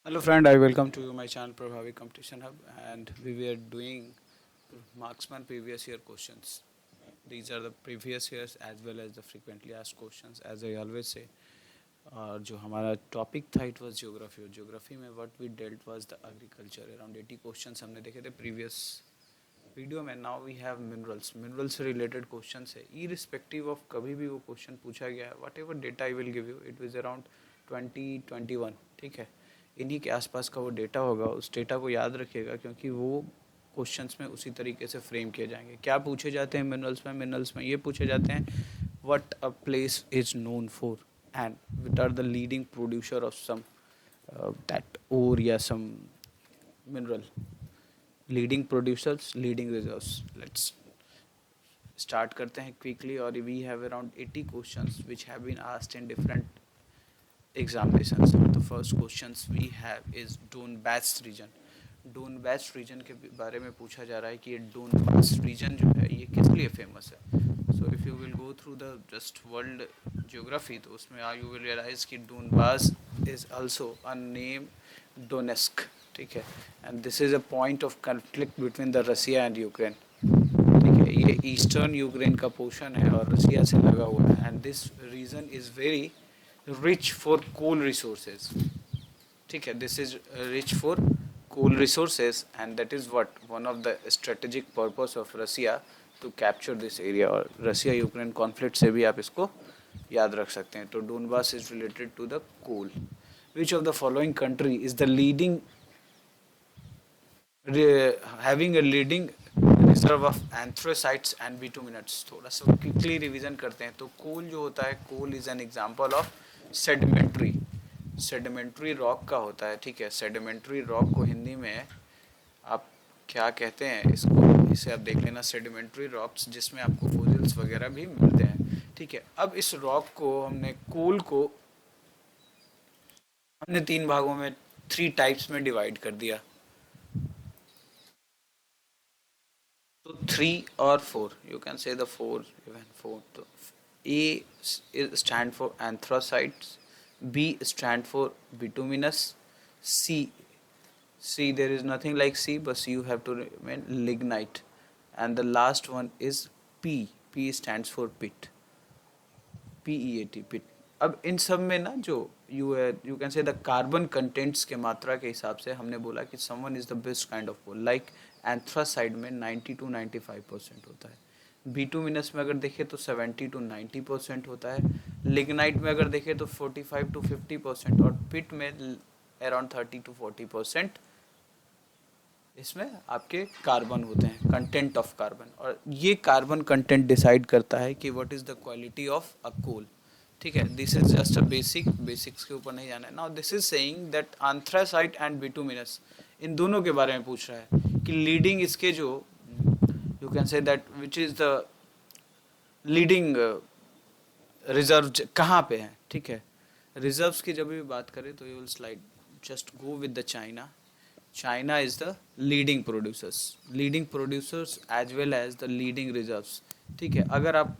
Hello friend, I welcome to you my channel Prabhavi Competition Hub, and we were doing marksman previous year questions. These are the previous years as well as the frequently asked questions, as I always say. और जो हमारा topic था it was geography, और geography में what we dealt was the agriculture. Around 80 questions हमने देखे थे previous video में. Now we have minerals. Minerals से रिलेटेड क्वेश्चन है, इरिस्पेक्टिव ऑफ कभी भी वो क्वेश्चन पूछा गया है, whatever data I will give you, it was around 2021. ठीक है, इन्हीं के आसपास का वो डेटा होगा. उस डेटा को याद रखिएगा क्योंकि वो क्वेश्चंस में उसी तरीके से फ्रेम किए जाएंगे. क्या पूछे जाते हैं मिनरल्स में? मिनरल्स में ये पूछे जाते हैं what a place is known for and which are the leading producer of some that ore या some mineral. Leading producers, leading reserves. Let's start करते हैं quickly. और we have around 80 questions which have been asked in different examinations. The first questions we have is Donbass region. Donbas region के बारे में पूछा जा रहा है कि ये डोनबास रीजन जो है ये किस लिए फेमस है. So if you will go through the just world geography, तो उसमें यू विल रियलाइज कि Donbas is also a name Donetsk. ठीक है, and this is a point of conflict between the Russia and Ukraine. ठीक है, ये eastern Ukraine का portion है और रसिया से लगा हुआ है. And this region is very rich for coal resources. ठीक है, this is rich for coal resources, and that is what one of the strategic purpose of Russia to capture this area. और Russia Ukraine conflict से भी आप इसको याद रख सकते हैं. तो Donbas is related to the coal. Which of the following country is the leading having a leading reserve of anthracites and bituminates. थोड़ा सा क्विकली रिवीजन करते हैं. तो कोल जो होता है, coal is an example of sedimentary. Sedimentary rock का होता है. ठीक है, सेडिमेंट्री रॉक को हिंदी में आप क्या कहते हैं इसको, इसे आप देख लेना. सेडिमेंट्री रॉक्स जिसमें आपको फोसिल्स वगैरह भी मिलते हैं. ठीक है, अब इस रॉक को हमने कोल को हमने तीन भागों में, थ्री टाइप्स में डिवाइड कर दिया. तो थ्री और four, you can say the four, even four. तो A stand for anthracites, B stand for bituminous, C, there is nothing like C, but you have to remain lignite, and the last one is P. P stands for pit, PEAT, pit. अब इन सब में ना जो you can say the carbon contents के मात्रा के हिसाब से हमने बोला कि someone is the best kind of coal. Like anthracite में 90 to 95% होता है. बिटुमिनस में अगर देखें तो 70 to 90% होता है. लिग्नाइट में अगर देखें तो 45 to 50%, और पिट में अराउंड 30 to 40% इसमें आपके कार्बन होते हैं, कंटेंट ऑफ कार्बन. और ये कार्बन कंटेंट डिसाइड करता है कि what is the quality of a coal. ठीक है, this is just a basics के ऊपर नहीं जाना है. Now this is saying that anthracite and bituminous, इन दोनों के बारे में पूछ रहा है कि लीडिंग इसके जो, you can say that which is the leading reserve कहाँ पे है. ठीक है, रिजर्व्स की जब भी बात करें तो you will slide just go with the China. China is the leading producers as well as the leading reserves. ठीक है, अगर आप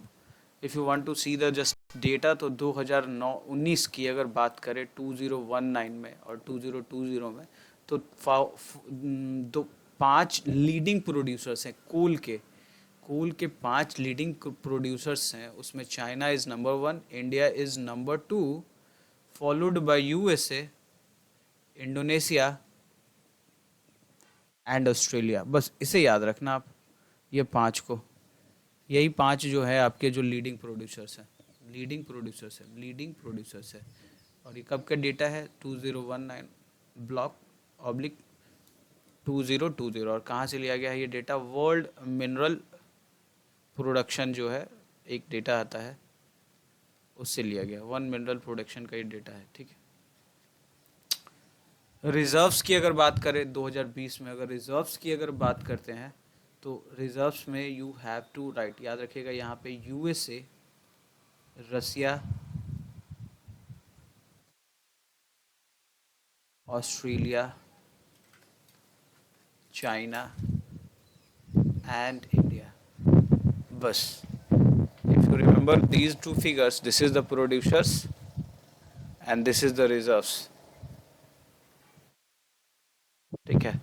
if you want to see the just data, तो 2009-19 की अगर बात करें 2019 में और 2020 में, तो दो पांच लीडिंग प्रोड्यूसर्स हैं कोल के. कोल के पांच लीडिंग प्रोड्यूसर्स हैं, उसमें China is number 1, India is number 2, followed by USA, Indonesia and Australia. बस इसे याद रखना आप, ये पांच को. यही पांच जो है आपके जो लीडिंग प्रोड्यूसर्स हैं. और ये कब का डेटा है? 2019 ब्लॉक ऑब्लिक 2020. और कहाँ से लिया गया है ये डेटा? वर्ल्ड मिनरल प्रोडक्शन जो है एक डेटा आता है, उससे लिया गया. वन मिनरल प्रोडक्शन का ये डेटा है. ठीक है, रिजर्व्स की अगर बात करें 2020 में, अगर रिजर्व्स की अगर बात करते हैं तो रिजर्व्स में यू हैव टू राइट, याद रखिएगा यहाँ पे USA, Russia, Australia, China and India. बस if you remember these two figures, this is the producers and this is the reserves. ठीक है।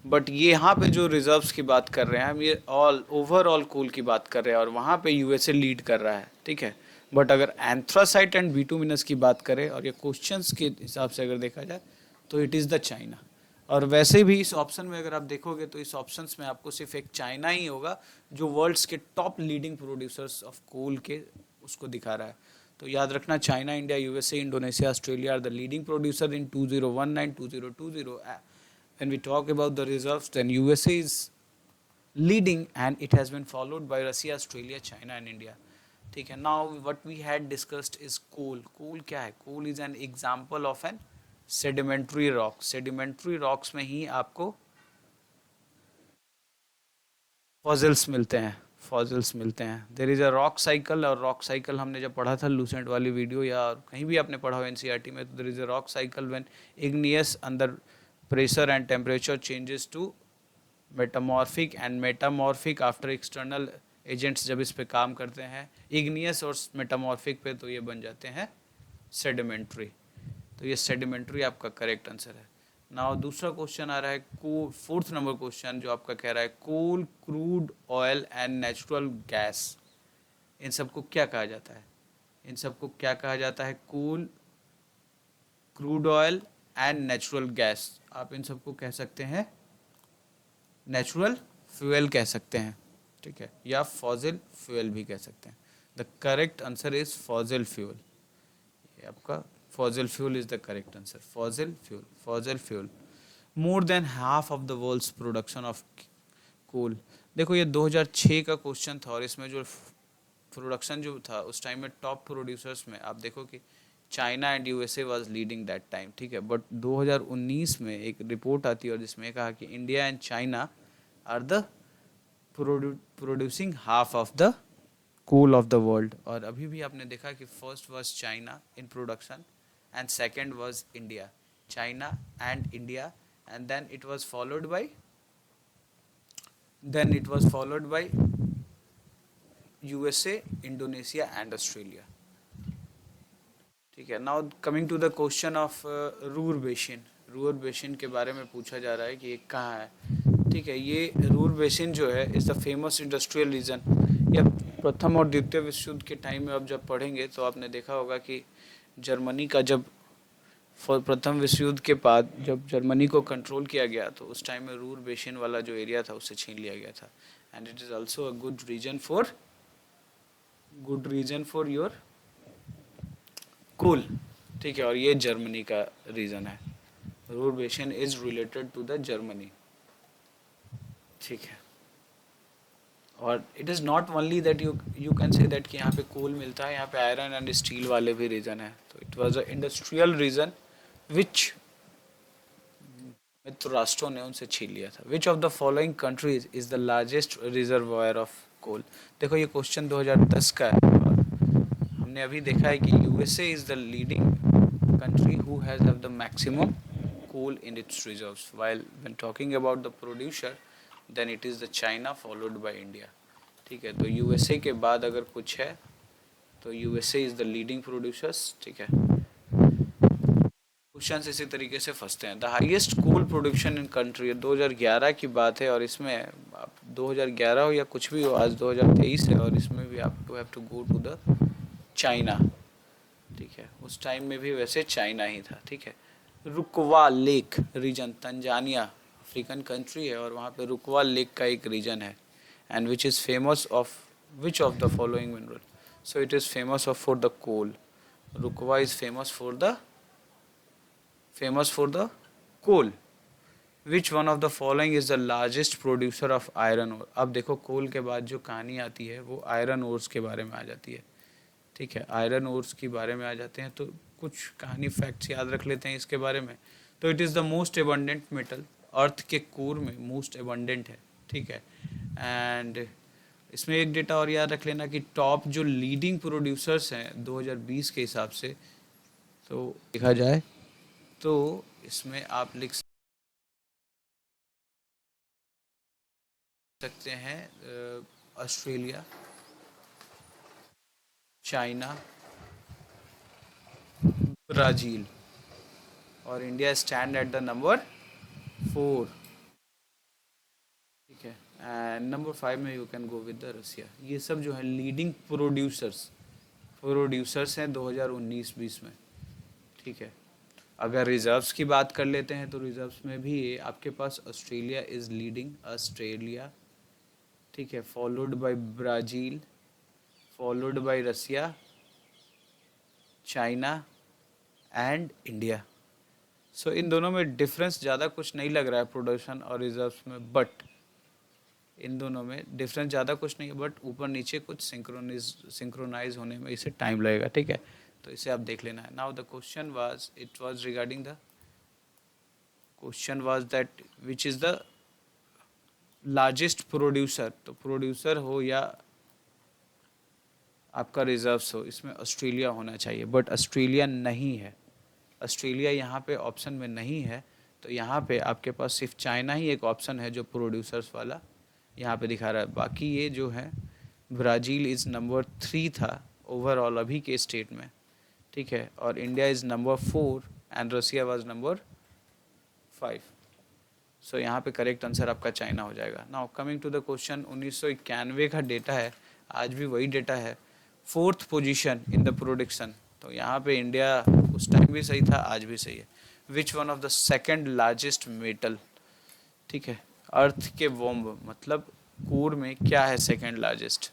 बट ये यहाँ पे जो रिजर्व्स की बात कर रहे हैं हम, ये ऑल ओवरऑल कोल की बात कर रहे हैं और वहाँ पे यूएसए लीड कर रहा है, ठीक है। बट अगर एंथ्रासाइट एंड बिटुमिनस की बात करें और ये क्वेश्चंस के हिसाब से अगर देखा जाए तो इट इज़ द चाइना। और वैसे भी इस ऑप्शन में अगर आप देखोगे तो इस ऑप्शंस में आपको सिर्फ एक चाइना ही होगा जो वर्ल्ड्स के top leading producers of coal के उसको दिखा रहा है। तो याद रखना, China, India, USA, Indonesia, Australia are the leading producer in 2019 2020। When we talk about the reserves, then USA is leading and it has been followed by Russia, Australia, China and India. ठीक है। Now what we had discussed is coal. Coal क्या है? Coal is an example of an sedimentary rock. Sedimentary rocks में ही आपको fossils मिलते हैं, fossils मिलते हैं। There is a rock cycle, और रॉक साइकिल हमने जब पढ़ा था लूसेंट वाली वीडियो या कहीं भी आपने पढ़ा हो एनसीईआरटी में, तो there is a rock cycle when igneous under pressure and temperature changes to metamorphic and metamorphic after external agents जब इस पे काम करते हैं igneous और metamorphic पे, तो ये बन जाते हैं sedimentary। तो ये sedimentary आपका करेक्ट आंसर है। नाउ दूसरा क्वेश्चन आ रहा है, फोर्थ नंबर क्वेश्चन जो आपका कह रहा है coal, crude oil and natural gas, इन सबको क्या कहा जाता है? इन सबको क्या कहा जाता है? Coal, crude oil and natural gas, आप इन सबको कह सकते हैं नेचुरल फ्यूल कह सकते हैं, ठीक है, या फॉसिल फ्यूल भी कह सकते हैं। The correct answer is fossil fuel. ये आपका fossil fuel is the correct answer. Fossil fuel, fossil fuel. More than half of the world's production of coal. देखो ये 2006 का क्वेश्चन था और इसमें जो प्रोडक्शन जो था उस टाइम में टॉप प्रोड्यूसर्स में आप देखो कि China and USA was leading that time, ठीक है। बट 2019 में एक रिपोर्ट आती है और जिसमें कहा कि India and China are the producing half of the coal of the world. और अभी भी आपने देखा कि first was China in production and second was India. China and India, and then it was followed by USA, Indonesia and Australia, ठीक है। Now coming to the question of Ruhr basin. Ruhr basin के बारे में पूछा जा रहा है कि ये कहाँ है, ठीक है। ये रूर बेसिन जो है is the famous industrial region. या प्रथम और द्वितीय विश्व युद्ध के टाइम में आप जब पढ़ेंगे तो आपने देखा होगा कि जर्मनी का जब प्रथम विश्व युद्ध के बाद जब जर्मनी को कंट्रोल किया गया तो उस टाइम में रूर बेसिन वाला जो एरिया था उसे छीन लिया गया था। And it is also a good reason for your coal, ठीक है। और ये जर्मनी का रीजन है। Ruhr basin is related to the Germany, ठीक है। और it is not only that you can say that कि यहाँ पे कोल मिलता है, यहाँ पे आयरन एंड स्टील वाले भी रीजन है। तो it was a industrial region which मित्र राष्ट्रों ने उनसे छीन लिया था। Which of the following countries is the largest reservoir of coal. देखो ये क्वेश्चन 2010 का है और हमने अभी देखा है कि USA is the leading country who has have the maximum coal in its reserves, while when talking about the producer then it is the China followed by India, ठीक है। तो यूएसए के बाद अगर कुछ है तो USA is the leading producers, ठीक है। क्वेश्चन इसी तरीके से फंसते हैं। The highest coal production in country, 2011 की बात है और इसमें आप 2011 हो या कुछ भी हो, आज 2023 है और इसमें भी आप to have to go to the China, ठीक है। उस टाइम में भी वैसे चाइना ही था, ठीक है। Rukwa lake region, Tanzania African country है और वहाँ पे रुकवा लेक का एक रीजन है। And which is famous of which of the following mineral. So it is famous of for the coal. रुकवा is famous for the coal. Which one of the following is the largest producer of iron ore. अब देखो कोल के बाद जो कहानी आती है वो आयरन ओर्स के बारे में आ जाती है, ठीक है। आयरन ओर्स के बारे में आ जाते हैं तो कुछ कहानी फैक्ट्स याद रख लेते हैं इसके बारे में। तो it is the most abundant metal, earth के कोर में मोस्ट एबंडेंट है, ठीक है। एंड इसमें एक डेटा और याद रख लेना कि टॉप जो लीडिंग प्रोड्यूसर्स हैं 2020 के हिसाब से तो देखा जाए तो इसमें आप लिख सकते हैं ऑस्ट्रेलिया, चाइना, ब्राज़ील, और India stand at the number 4, ठीक है, एंड नंबर 5 में you can go with the Russia. ये सब जो है लीडिंग प्रोड्यूसर्स हैं 2019-20 में, ठीक है। अगर रिजर्व्स की बात कर लेते हैं तो रिजर्व्स में भी आपके पास ऑस्ट्रेलिया इज़ लीडिंग, ऑस्ट्रेलिया, ठीक है, followed by Brazil, followed by Russia, China and India. So इन दोनों में डिफरेंस ज़्यादा कुछ नहीं लग रहा है प्रोडक्शन और रिजर्व्स में, बट इन दोनों में डिफरेंस ज़्यादा कुछ नहीं है, बट ऊपर नीचे कुछ सिंक्रोनाइज होने में इसे टाइम लगेगा, ठीक है। तो इसे आप देख लेना है। Now the question was regarding the question was that which is the largest producer, तो प्रोड्यूसर हो या आपका रिजर्व्स हो, इसमें ऑस्ट्रेलिया होना चाहिए, बट ऑस्ट्रेलिया नहीं है। ऑस्ट्रेलिया यहाँ पे ऑप्शन में नहीं है, तो यहाँ पे आपके पास सिर्फ चाइना ही एक ऑप्शन है जो प्रोड्यूसर्स वाला यहाँ पे दिखा रहा है। बाकी ये जो है ब्राज़ील इज़ नंबर 3 था ओवरऑल अभी के स्टेट में, ठीक है, और India is number 4 and Russia was number 5। सो यहाँ पे करेक्ट आंसर आपका चाइना हो जाएगा। Now coming to the question, 1991 का डेटा है, आज भी वही डेटा है। 4th position in the production, तो यहाँ पे इंडिया उस टाइम भी सही था, आज भी सही है। Which one of the second largest metal, ठीक है, अर्थ के वोम्ब मतलब कोर में क्या है सेकंड लार्जेस्ट।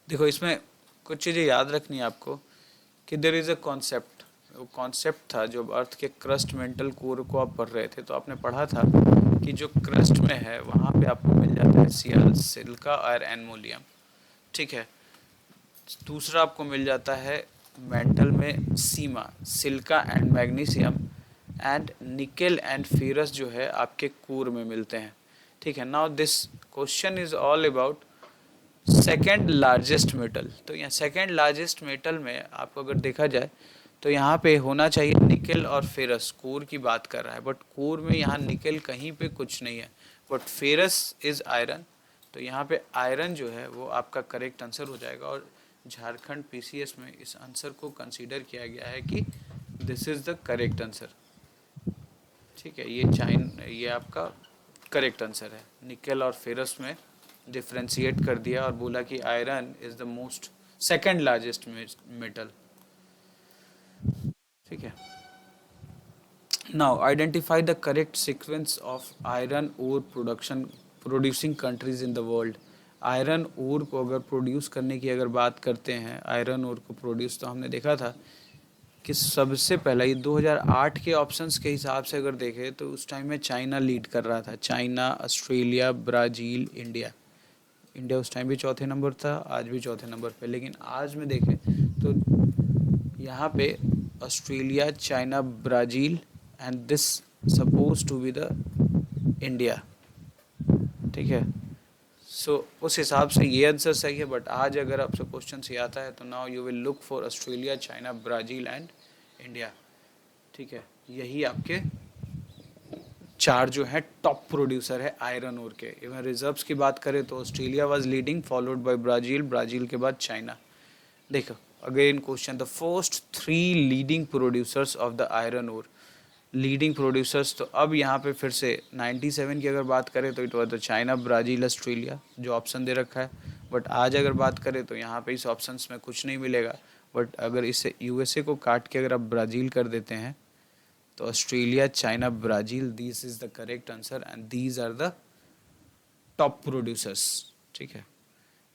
देखो इसमें कुछ चीज़ें याद रखनी है आपको कि देयर इज़ अ कॉन्सेप्ट, वो कॉन्सेप्ट था जो अर्थ के क्रस्ट मेंटल कोर को आप पढ़ रहे थे, तो आपने पढ़ा था कि जो क्रस्ट में है वहाँ पे आपको मिल जाता है Cl, सिलिका और एनमोनियम, ठीक है। दूसरा आपको मिल जाता है मेंटल में sima, silica and magnesium, and nickel and ferrous जो है आपके कोर में मिलते हैं, ठीक है। Now this question is all about second largest metal. तो यहाँ सेकेंड लार्जेस्ट मेटल में आपको अगर देखा जाए तो यहाँ पे होना चाहिए निकेल और फेरस, कोर की बात कर रहा है, बट कोर में यहाँ निकेल कहीं पे कुछ नहीं है, बट फेरस इज आयरन, तो यहाँ पे आयरन जो है वो आपका करेक्ट आंसर हो जाएगा। और झारखंड पीसीएस में इस आंसर को कंसीडर किया गया है कि this is the correct answer, ठीक है। ये आपका करेक्ट आंसर है। निकेल और फेरस में डिफ्रेंशिएट कर दिया और बोला कि iron is the most second largest metal, ठीक है। Now identify the correct sequence of iron ore producing countries in the world. Iron ore को अगर प्रोड्यूस करने की अगर बात करते हैं, आयरन ओर को प्रोड्यूस, तो हमने देखा था कि सबसे पहला ये 2008 के ऑप्शंस के हिसाब से अगर देखें तो उस टाइम में चाइना लीड कर रहा था। China, Australia, Brazil, India. India उस टाइम भी चौथे नंबर था, आज भी चौथे नंबर पे, लेकिन आज में देखें तो यहाँ पे Australia, China, Brazil and this suppose to be the India, ठीक है। सो उस हिसाब से ये आंसर सही है, बट आज अगर आपसे क्वेश्चन से आता है तो now you will look for Australia, China, Brazil and India, ठीक है। यही आपके 4 जो है टॉप प्रोड्यूसर है आयरन ओर के। इवन रिजर्व्स की बात करें तो Australia was leading, followed by Brazil, Brazil के बाद चाइना। देखो again question, the first 3 leading producers of the iron ore, leading producers, तो अब यहाँ पे फिर से 97 की अगर बात करें तो it was the China, Brazil, Australia जो ऑप्शन दे रखा है, बट आज अगर बात करें तो यहाँ पे इस ऑप्शंस में कुछ नहीं मिलेगा, बट अगर इसे यूएसए को काट के अगर आप ब्राज़ील कर देते हैं तो Australia, China, Brazil, this is the correct answer and these are the top producers, ठीक है।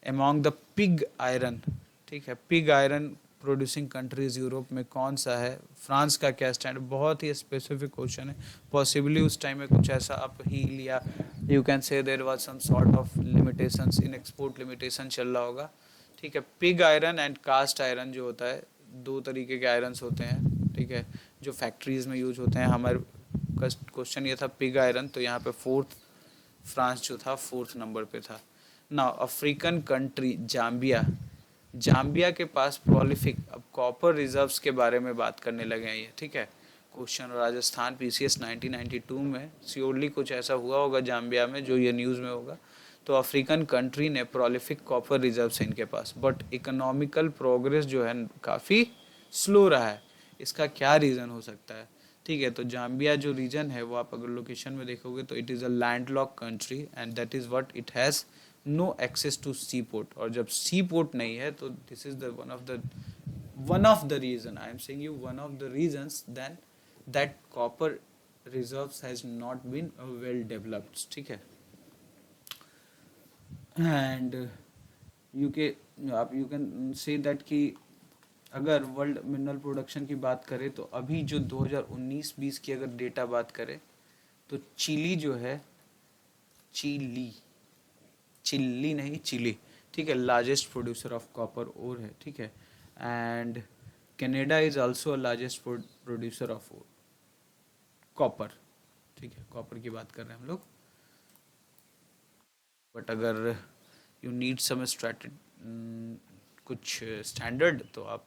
अमॉन्ग द पिग आयरन, ठीक है, pig iron producing countries Europe में कौन सा है, फ्रांस का क्या स्टैंड, बहुत ही स्पेसिफिक क्वेश्चन है। पॉसिबली उस टाइम में कुछ ऐसा आप हील या you can say there was some sort of limitations in export limitation चल रहा होगा, ठीक है। Pig iron and cast iron जो होता है, 2 तरीके के आयरन्स होते हैं, ठीक है, जो फैक्ट्रीज में यूज होते हैं। हमारे क्वेश्चन ये था पिग आयरन, तो यहाँ पे 4th फ्रांस जो था 4th नंबर पे था। Now African country Zambia, Zambia के पास प्रोलिफिक, अब कॉपर रिजर्व्स के बारे में बात करने लगे हैं ये, ठीक है। क्वेश्चन राजस्थान पीसीएस 1992 में श्योरली कुछ ऐसा हुआ होगा जाम्बिया में जो ये न्यूज़ में होगा। तो अफ्रीकन कंट्री ने प्रोलिफिक कॉपर रिजर्व्स हैं इनके पास, बट इकोनॉमिकल प्रोग्रेस जो है काफ़ी स्लो रहा है। इसका क्या रीज़न हो सकता है? ठीक है। तो जाम्बिया जो रीजन है वो आप अगर लोकेशन में देखोगे तो it is a landlock country and that is what it has no access to sea port. और जब सी पोर्ट नहीं है तो this is the one of the reason I am saying you, one of the reasons then that copper reserves has not been well developed. ठीक है। And you can say that कि अगर world mineral production की बात करें तो अभी जो 2019-20 की अगर डेटा बात करें तो चिली जो है, चिली चिल्ली नहीं चिली, ठीक है, largest producer of copper ore है। ठीक है। And Canada is also largest producer of copper. ठीक है, कॉपर की बात कर रहे हैं हम लोग। बट अगर यू नीड सम कुछ स्टैंडर्ड तो आप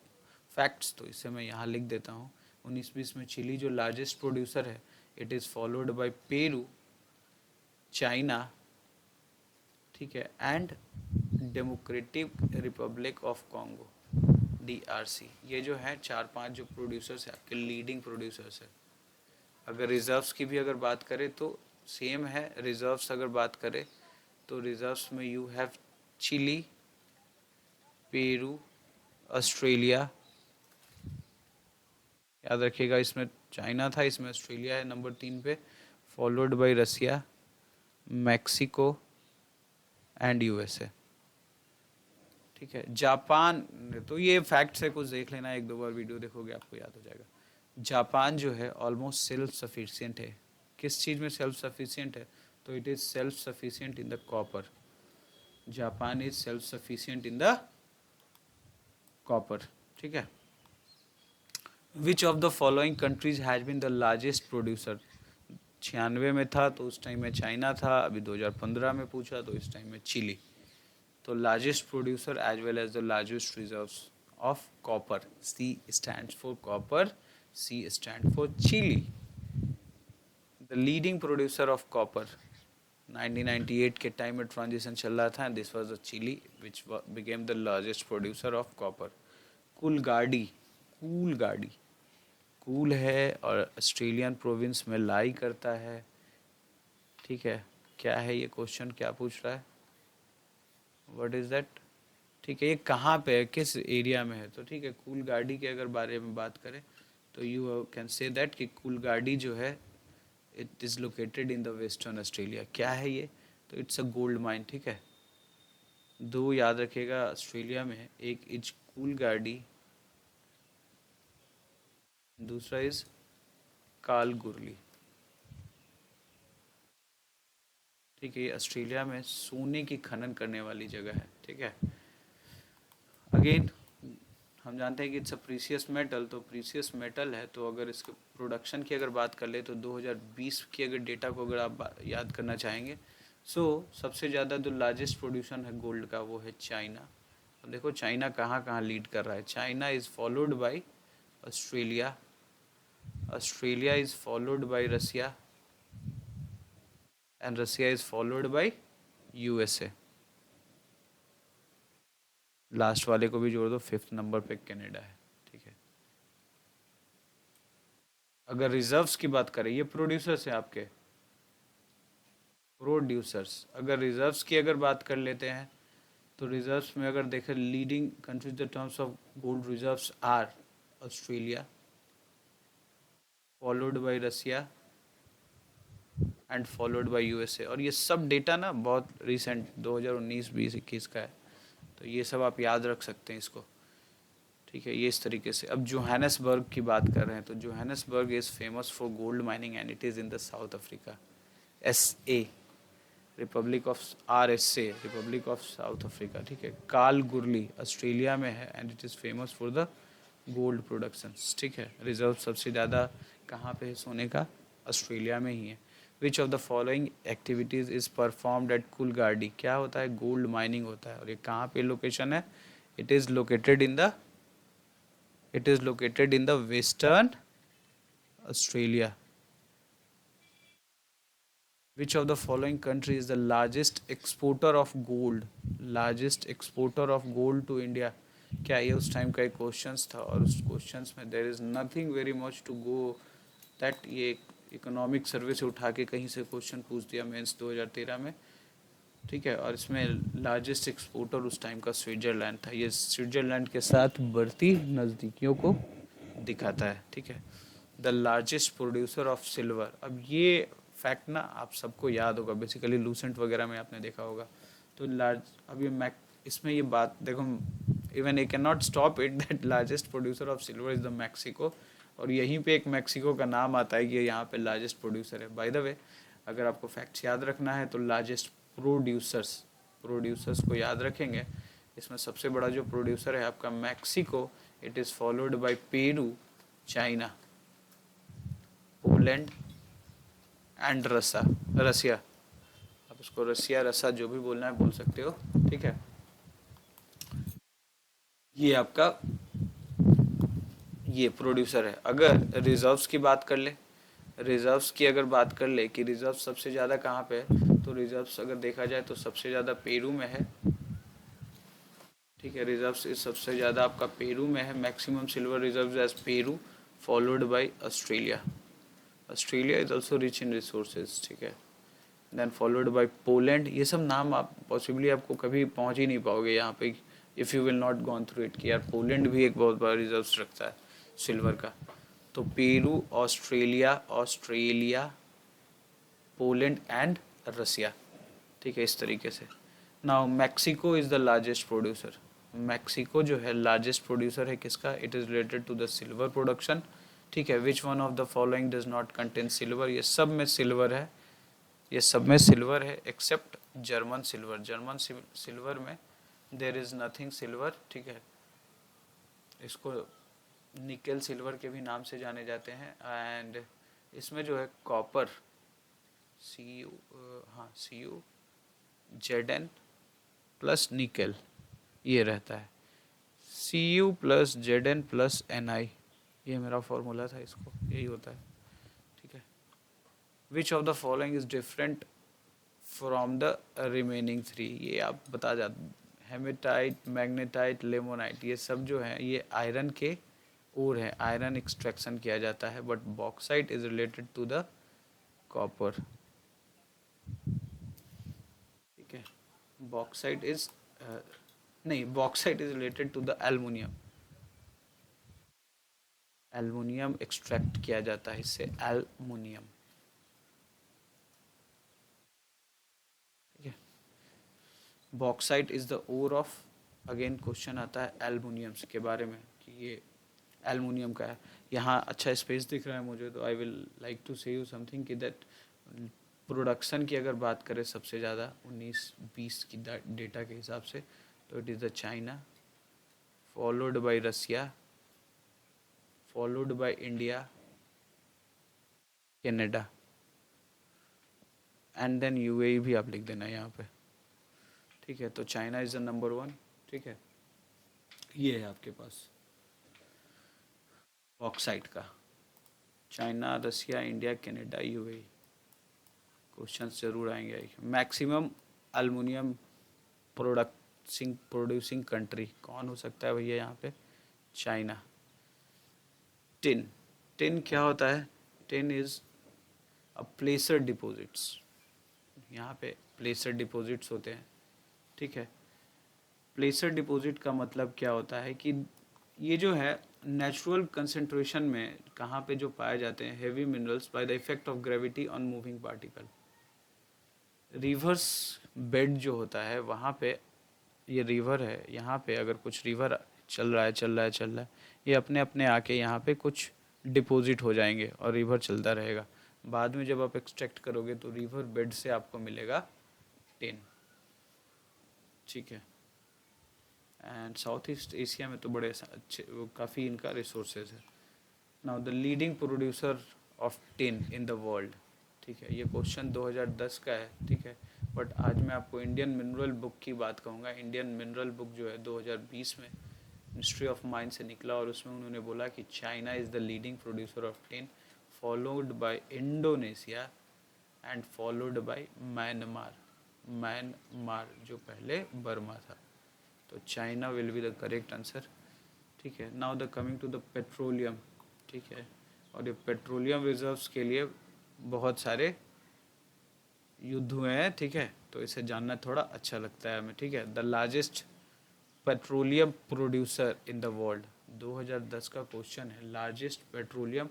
फैक्ट्स, तो इसे मैं यहाँ लिख देता हूँ। 19-20 में चिली जो लार्जेस्ट प्रोड्यूसर है, it is followed by Peru, China, ठीक है, and democratic Republic of Congo, DRC। ये जो है 4-5 जो प्रोड्यूसर्स है आपके लीडिंग प्रोड्यूसर्स है। अगर रिजर्व्स की भी अगर बात करें तो सेम है। रिजर्व्स अगर बात करें तो रिजर्व्स में you have Chile, Peru, Australia, याद रखिएगा इसमें चाइना था, इसमें ऑस्ट्रेलिया है नंबर 3 पे, followed by Russia, Mexico and USA। ठीक है। जापान, तो ये फैक्ट्स है, कुछ देख लेना, एक दो बार वीडियो देखोगे आपको याद हो जाएगा। जापान जो है ऑलमोस्ट सेल्फ सफिशिएंट है। किस चीज़ में सेल्फ सफिशिएंट है? तो it is self sufficient in the copper. Japan is self sufficient in the copper. ठीक है। Which of the following countries has been the largest producer? 96 में था तो उस टाइम में चाइना था, अभी 2015 में पूछा तो इस टाइम में चिली। तो largest producer as well as the largest reserves of copper, C stands for copper, C stands for Chile। The leading producer of copper 1998 के टाइम में ट्रांजिशन चल रहा था, this was the Chile which became the largest producer of copper. Coolgardie, Coolgardie cool है और Australian province में लाई करता है। ठीक है। क्या है ये क्वेश्चन, क्या पूछ रहा है, व्हाट इज दैट? ठीक है, ये कहाँ पे है, किस एरिया में है? तो ठीक है, कूलगार्डी के अगर बारे में बात करें तो यू कैन से दैट कि कूलगार्डी जो है it is located in the western Australia. क्या है ये? तो इट्स अ गोल्ड माइन। ठीक है। दो याद रखिएगा ऑस्ट्रेलिया में, एक इज कूलगार्डी, दूसरा इज कालगुरली। ठीक है, ये ऑस्ट्रेलिया में सोने की खनन करने वाली जगह है। ठीक है। अगेन हम जानते हैं कि इट्स अ प्रीसियस मेटल, तो प्रीसियस मेटल है तो अगर इसके प्रोडक्शन की अगर बात कर ले तो 2020 की अगर डेटा को अगर आप याद करना चाहेंगे, सो सबसे ज़्यादा जो लार्जेस्ट प्रोड्यूशन है गोल्ड का वो है चाइना। तो देखो चाइना कहाँ कहाँ लीड कर रहा है। China is followed by Australia, Australia is followed by Russia and Russia is followed by USA। Last वाले को भी जोड़ दो, 5th नंबर पे कनाडा है। ठीक है। अगर रिजर्व्स की बात करें, ये प्रोड्यूसर्स हैं आपके, प्रोड्यूसर्स। अगर रिजर्व्स की अगर बात कर लेते हैं तो रिजर्व्स में अगर देखें leading countries in terms of gold reserves are Australia, followed by Russia and followed by USA। और ये सब डेटा ना बहुत रिसेंट 2019, 20, 21 का है, तो ये सब आप याद रख सकते हैं इसको। ठीक है, ये इस तरीके से। अब जोहानसबर्ग की बात कर रहे हैं तो Johannesburg is famous for gold mining and it is in the south Africa. SA, Republic of RSA, Republic of south Africa. ठीक है। कालगुरली ऑस्ट्रेलिया में है and it is famous for the gold production. ठीक है। रिजर्व सबसे ज़्यादा कहाँ पे है सोने का? ऑस्ट्रेलिया में ही है। Which of the following activities is performed eight Coolgardie? क्या होता है? गोल्ड माइनिंग होता है। और ये कहाँ पे लोकेशन है? It is located in the western Australia। Which of the following country is the largest exporter of gold? Largest exporter of gold to India? क्या ये उस टाइम का एक क्वेश्चंस था और उस क्वेश्चंस में there is nothing very much to go that ये इकोनॉमिक सर्वे से उठा के कहीं से क्वेश्चन पूछ दिया मेंस 2013 में, ठीक है। और इसमें लार्जेस्ट एक्सपोर्टर उस टाइम का स्विट्जरलैंड था। ये स्विट्जरलैंड के साथ बढ़ती नज़दीकियों को दिखाता है, ठीक है। The largest producer of silver, अब ये फैक्ट ना आप सबको याद होगा, बेसिकली लूसेंट वगैरह में आपने देखा होगा। तो लार्ज, अब ये इसमें ये बात देखो, even I can not stop it that largest producer of silver is the Mexico, और यहीं पे एक मैक्सिको का नाम आता है कि यहाँ पे लार्जेस्ट प्रोड्यूसर है। बाय द वे, अगर आपको फैक्ट्स याद रखना है तो लार्जेस्ट प्रोड्यूसर्स को याद रखेंगे। इसमें सबसे बड़ा जो प्रोड्यूसर है आपका Mexico, it is followed by Peru, China, Poland and Russia. आप उसको रसिया, रसा जो भी बोलना है बोल सकते हो, ठीक है। ये आपका ये प्रोड्यूसर है। अगर रिजर्व्स की बात कर ले, रिजर्व्स की अगर बात कर ले कि रिजर्व सबसे ज़्यादा कहाँ पे है, तो रिजर्व्स अगर देखा जाए तो सबसे ज़्यादा पेरू में है, ठीक है। रिजर्व्स सबसे ज़्यादा आपका पेरू में है, maximum silver reserves as Peru, followed by Australia. Australia is also rich in resources, ठीक है। Then followed by Poland. ये सब नाम आप पॉसिबली आपको कभी पहुंच ही नहीं पाओगे यहाँ पे, if you will not gone through it, कि यार पोलैंड भी एक बहुत बड़ा रिजर्व्स रखता है सिल्वर का। तो Peru, Australia, Poland and Russia, ठीक है, इस तरीके से। Now Mexico is the largest producer. Mexico जो है लार्जेस्ट प्रोड्यूसर है किसका, it is related to the silver production, ठीक है। Which one of the following does not contain silver, ये सब में सिल्वर है, ये सब में सिल्वर है except German silver. German silver में देर इज़ नथिंग सिल्वर, ठीक है। इसको निकेल सिल्वर के भी नाम से जाने जाते हैं। एंड इसमें जो है copper, Cu Zn plus nickel, ये रहता है। Cu plus Zn plus Ni, ये मेरा फॉर्मूला था, इसको यही होता है, ठीक है। Which of the following is different from the remaining three, ये आप बता जाते। हेमेटाइट, मैग्नेटाइट, लेमोनाइट, ये सब जो है ये आयरन के ओर है, आयरन एक्सट्रैक्शन किया जाता है, but bauxite is related to the copper, ठीक है। बॉक्साइट इज नहीं, bauxite is related to the aluminium. Aluminium extract किया जाता है इससे, एल्युमिनियम, ठीक है। Bauxite is the ore of, again question आता है एल्युमिनियम के बारे में कि ये एल्युमिनियम का है। यहाँ अच्छा स्पेस दिख रहा है मुझे, तो आई विल लाइक टू से यू समथिंग कि दैट प्रोडक्शन की अगर बात करें सबसे ज़्यादा 19-20 की डेटा के हिसाब से, तो it is the China, followed by Russia, followed by India, Canada, and then UAE भी आप लिख देना यहाँ पे, ठीक है। तो चाइना इज़ द नंबर 1, ठीक है। ये है आपके पास बॉक्साइट का, चाइना, रसिया, इंडिया, कनाडा, यूएई। क्वेश्चंस जरूर आएंगे। मैक्सिमम एल्युमिनियम प्रोड्यूसिंग कंट्री कौन हो सकता है भैया यहाँ पे, चाइना। टिन, टिन क्या होता है, टिन इज अ प्लेसर डिपॉजिट्स, यहाँ पे प्लेसर डिपॉजिट्स होते हैं, ठीक है। प्लेसर डिपॉजिट का मतलब क्या होता है कि ये जो है नेचुरल कंसंट्रेशन में कहाँ पे जो पाए जाते हैं, heavy minerals by the effect of gravity on moving particle. Reverse bed जो होता है वहाँ पे, ये रिवर है, यहाँ पे अगर कुछ रिवर चल रहा है, ये अपने अपने आके यहाँ पे कुछ डिपॉजिट हो जाएंगे और रिवर चलता रहेगा। बाद में जब आप एक्सट्रैक्ट करोगे तो रिवर बेड से आपको मिलेगा टिन, ठीक है। एंड साउथ ईस्ट एशिया में तो बड़े अच्छे काफ़ी इनका रिसोर्सेज है। Now the leading producer of tin in the world, ठीक है। ये क्वेश्चन 2010 का है, ठीक है। बट आज मैं आपको इंडियन मिनरल बुक की बात कहूँगा। इंडियन मिनरल बुक जो है 2020 में मिनिस्ट्री ऑफ माइन से निकला, और उसमें उन्होंने बोला कि China is the leading producer of tin, followed by Indonesia and followed by Myanmar. Myanmar जो पहले बर्मा था, तो China will be the correct answer, ठीक है। Now the coming to the petroleum, ठीक है। और ये पेट्रोलियम रिजर्व्स के लिए बहुत सारे युद्ध हुए हैं, ठीक है, तो इसे जानना थोड़ा अच्छा लगता है हमें, ठीक है। The largest petroleum producer in the world, 2010 का क्वेश्चन है, लार्जेस्ट पेट्रोलियम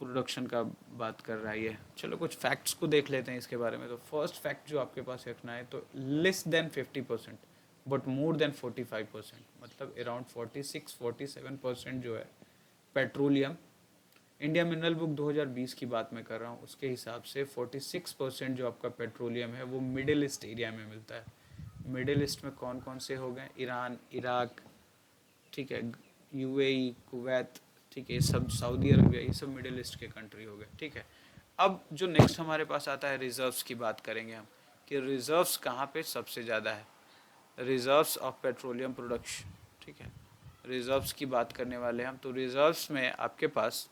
प्रोडक्शन का बात कर रहा है ये। चलो कुछ फैक्ट्स को देख लेते हैं इसके बारे में। तो फर्स्ट फैक्ट जो आपके पास रखना है, तो less than 50% but more than 45%, मतलब अराउंड 46-47% जो है पेट्रोलियम, इंडिया मिनरल बुक 2020 की बात मैं कर रहा हूँ, उसके हिसाब से 46% जो आपका पेट्रोलियम है वो मिडिल ईस्ट एरिया में मिलता है। मिडिल ईस्ट में कौन कौन से हो गए, ईरान, इराक, ठीक है, यूएई, कुवैत, ठीक है, ये सब, सऊदी अरबिया, ये सब मिडिल ईस्ट के कंट्री हो गए, ठीक है। अब जो नेक्स्ट हमारे पास आता है, रिजर्व्स की बात करेंगे हम, कि रिजर्व्स कहाँ पे सबसे ज़्यादा है, रिजर्व्स ऑफ पेट्रोलियम प्रोडक्शन, ठीक है। रिजर्व्स की बात करने वाले हम, तो रिजर्व्स में आपके पास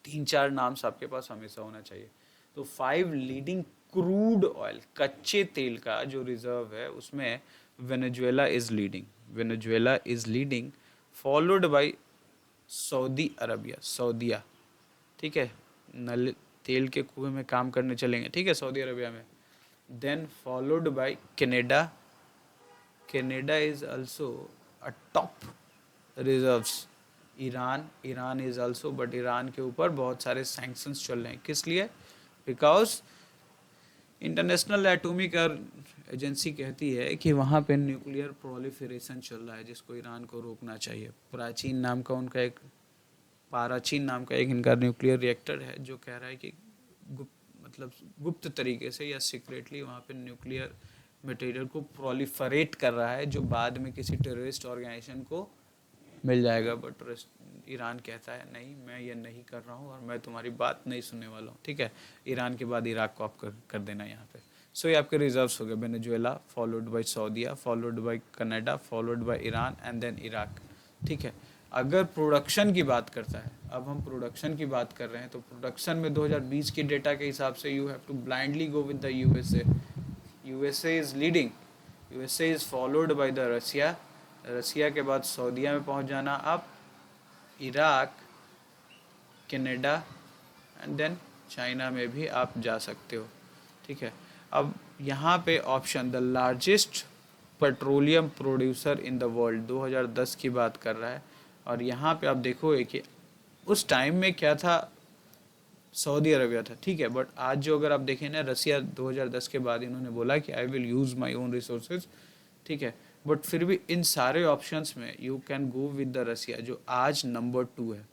3-4 नाम्स आपके पास हमेशा होना चाहिए। तो 5 लीडिंग क्रूड ऑयल, कच्चे तेल का जो रिजर्व है उसमें Venezuela is leading, Venezuela is leading, followed by Saudi Arabia, सऊदिया, ठीक है, नल तेल के कुएं में काम करने चलेंगे, ठीक है, सऊदी अरबिया में। Then followed by Canada, Canada is also a top reserves, Iran, Iran is also, but Iran के ऊपर बहुत सारे सैंक्शंस चल रहे हैं, किस लिए, बिकॉज इंटरनेशनल एटॉमिक एजेंसी कहती है कि वहाँ पे न्यूक्लियर प्रोलिफरेशन चल रहा है, जिसको ईरान को रोकना चाहिए। प्राचीन नाम का उनका एक, पाराचीन नाम का एक इनका न्यूक्लियर रिएक्टर है, जो कह रहा है कि मतलब गुप्त तरीके से या सीक्रेटली वहाँ पे न्यूक्लियर मटेरियल को प्रोलिफरेट कर रहा है, जो बाद में किसी टेररिस्ट ऑर्गेनाइजेशन को मिल जाएगा। बट ईरान कहता है नहीं, मैं ये नहीं कर रहा हूँ और मैं तुम्हारी बात नहीं सुनने वाला हूँ, ठीक है। ईरान के बाद इराक को आप कर देना यहाँ पे। सो ये आपके रिजर्व्स हो गए, वेनेजुएला फॉलोड बाय सऊदीया, followed by Canada, followed by Iran and then Iraq, ठीक है। अगर प्रोडक्शन की बात करता है, अब हम प्रोडक्शन की बात कर रहे हैं, तो प्रोडक्शन में 2020 के डेटा के हिसाब से you have to blindly go with the USA, USA is leading, USA is followed by the Russia, Russia के बाद सऊदीया में पहुंच जाना आप, Iraq, Canada and then China में भी आप जा सकते हो, ठीक है। अब यहाँ पे option, the largest petroleum producer in the world, 2010 की बात कर रहा है, और यहाँ पे आप देखोगे कि उस टाइम में क्या था, सऊदी अरबिया था, ठीक है। बट आज जो अगर आप देखें ना, रसिया 2010 के बाद इन्होंने बोला कि I will use my own resources, ठीक है। बट फिर भी इन सारे ऑप्शंस में you can go with the Russia, जो आज नंबर 2 है।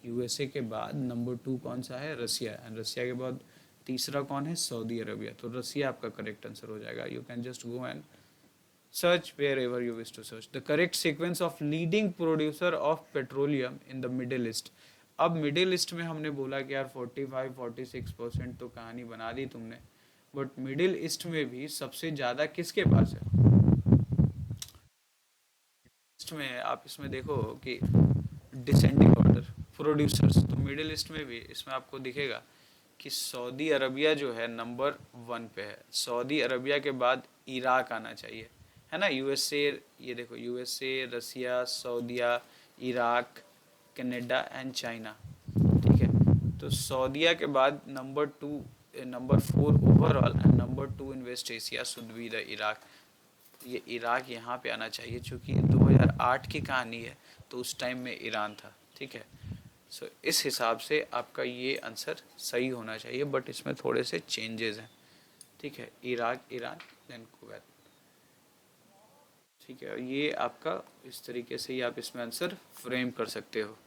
यूएसए के बाद नंबर 2 कौन सा है, रसिया, एंड रसिया के बाद तीसरा कौन है, सऊदी अरबिया। तो रसिया आपका करेक्ट आंसर हो जाएगा। You can just go and search wherever you wish to search. The correct sequence of leading producer of petroleum in the Middle East. अब मिडिल ईस्ट में हमने बोला कि यार 45-46% तो कहानी बना दी तुमने, बट मिडिल ईस्ट में भी सबसे ज़्यादा किसके पास है, ईस्ट में आप इसमें देखो कि डिसेंडिंग ऑर्डर प्रोड्यूसर्स, तो मिडिल ईस्ट में भी इसमें आपको दिखेगा कि सऊदी अरबिया जो है नंबर 1 पे है, सऊदी अरबिया के बाद इराक आना चाहिए, है ना। यूएसए, ये देखो, USA, Russia, Saudia, Iraq, Canada and China, ठीक है। तो सऊदीया के बाद number 2, number 4 overall and number 2 in west Asia should be the Iraq. ये इराक यहाँ पे आना चाहिए, चूँकि 2008 की कहानी है, तो उस टाइम में ईरान था, ठीक है। सो इस हिसाब से आपका ये आंसर सही होना चाहिए, बट इसमें थोड़े से चेंजेस हैं, ठीक है। इराक, ईरान, देन कुवैत, ठीक है। ये आपका इस तरीके से ही आप इसमें आंसर फ्रेम कर सकते हो।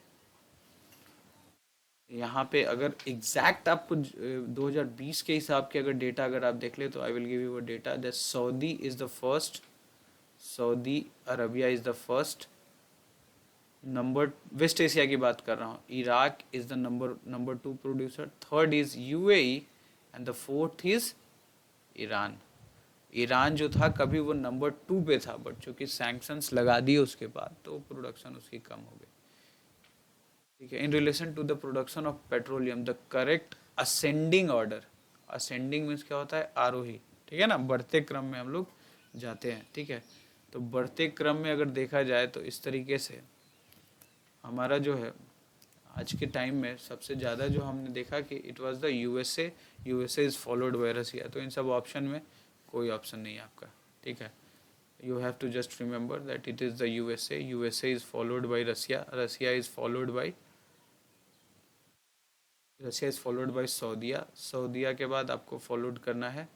यहाँ पे अगर एग्जैक्ट आपको 2020 के हिसाब के अगर डेटा अगर आप देख ले, तो आई विल गिव यू वो data that Saudi is the first, Saudi Arabia is the first number, West Asia की बात कर रहा हूँ, Iraq is the number 2 producer, third is UAE and the fourth is Iran. Iran जो था कभी वो नंबर 2 पे था, बट चूँकि सैंक्शंस लगा दिए उसके बाद, तो प्रोडक्शन उसकी कम हो गई, ठीक है। In relation to the production of petroleum, the correct ascending order, ascending means क्या होता है, आरोही, ठीक है ना, बढ़ते क्रम में हम लोग जाते हैं, ठीक है। तो बढ़ते क्रम में अगर देखा जाए तो इस तरीके से हमारा जो है आज के टाइम में सबसे ज़्यादा जो हमने देखा कि it was the USA, USA is followed by Russia. तो इन सब ऑप्शन में कोई ऑप्शन नहीं है आपका, ठीक है। You have to just remember that it is the USA. USA is followed by Russia. Russia is followed by Saudiya. सऊदीया के बाद आपको फॉलोड करना है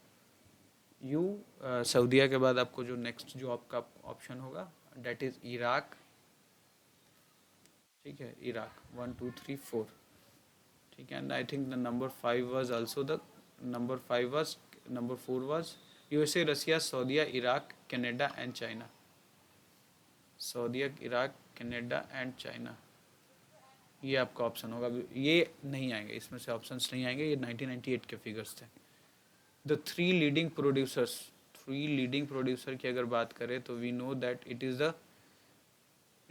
यू सऊदीया के बाद आपको जो नेक्स्ट जो आपका ऑप्शन होगा डेट इज इराक, ठीक है। इराक 1 2 3 4, ठीक है। And I think the number 5 was also the number 4 was USA, Russia, Saudia, Iraq, Canada and China. Saudia, Iraq, Canada and China, ये आपका ऑप्शन होगा। ये नहीं आएंगे, इसमें से ऑप्शंस नहीं आएंगे, ये 1998 के फिगर्स थे। द थ्री लीडिंग प्रोड्यूसर की अगर बात करें तो we know that it is the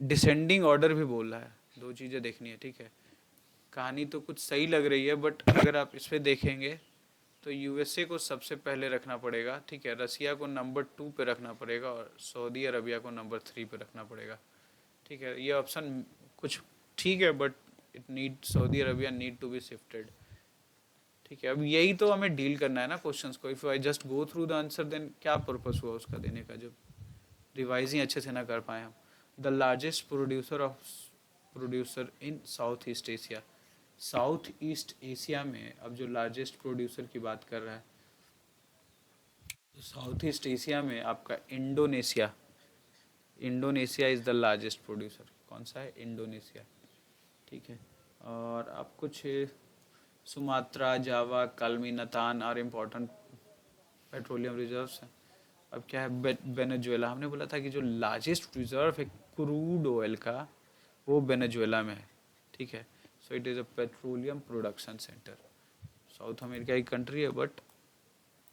descending order भी बोल रहा है। दो चीज़ें देखनी है, ठीक है। कहानी तो कुछ सही लग रही है बट अगर आप इस पर देखेंगे तो यूएसए को सबसे पहले रखना पड़ेगा, ठीक है। रसिया को नंबर 2 पे रखना पड़ेगा और सऊदी अरबिया को नंबर 3 पे रखना पड़ेगा, ठीक है। ये ऑप्शन कुछ ठीक है but it need Saudi Arabia need to be shifted, ठीक है। अब यही तो हमें डील करना है ना क्वेश्चंस को। If I just go through the answer then क्या पर्पस हुआ उसका देने का, जब रिवाइज ही अच्छे से ना कर पाए हम। The largest producer in south east Asia. South east Asia में अब जो लार्जेस्ट प्रोड्यूसर की बात कर रहा है तो साउथ ईस्ट एशिया में आपका Indonesia is the largest producer. कौन सा है? इंडोनेशिया, ठीक है। और अब कुछ Sumatra, Java, Kalimantan are important petroleum reserves हैं। अब क्या है? वेनेजुएला। हमने बोला था कि जो लार्जेस्ट रिजर्व है क्रूड ऑयल का वो वेनेजुएला में है, ठीक है। So it is a petroleum production centre. South America की कंट्री है but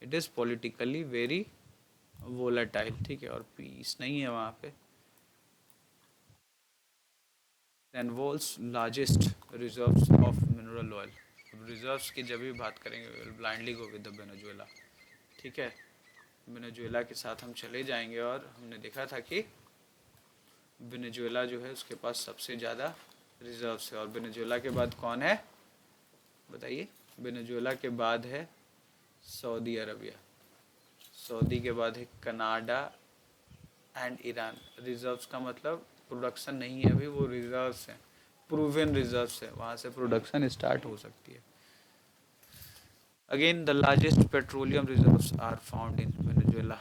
it is politically very volatile, ठीक है, और पीस नहीं है वहाँ पे। Then world's largest reserves of mineral oil. Reserves की जब भी बात करेंगे will blindly go with the Venezuela, ठीक है। वेनेजुएला के साथ हम चले जाएंगे और हमने देखा था कि वेनेजुएला जो है उसके पास सबसे ज़्यादा रिजर्व्स है। और वेनेजुएला के बाद कौन है बताइए? वेनेजुएला के बाद है सऊदी अरबिया, सऊदी के बाद है कनाडा एंड ईरान। रिजर्व्स का मतलब प्रोडक्शन नहीं है अभी, वो रिजर्व्स हैं, प्रूवन रिजर्व्स है, वहाँ से प्रोडक्शन स्टार्ट हो सकती है। Again, the largest petroleum reserves are found in Venezuela.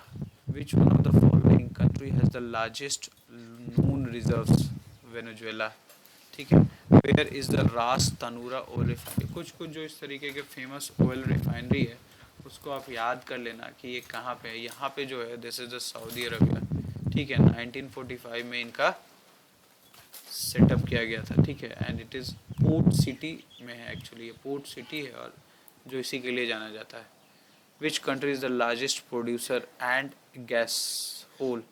Which one of the following country has the largest known reserves? Venezuela, ठीक है। Where is the Ras Tanura oil refinery? कुछ जो इस तरीके के फेमस ऑयल रिफाइनरी है उसको आप याद कर लेना कि ये कहाँ पे है। यहाँ पे जो है this is the Saudi Arabia, ठीक है। 1945 में इनका सेटअप किया गया था, ठीक है। And it is port city में है, एक्चुअली ये पोर्ट सिटी है और जो इसी के लिए जाना जाता है। Which country is the largest producer and gasohol,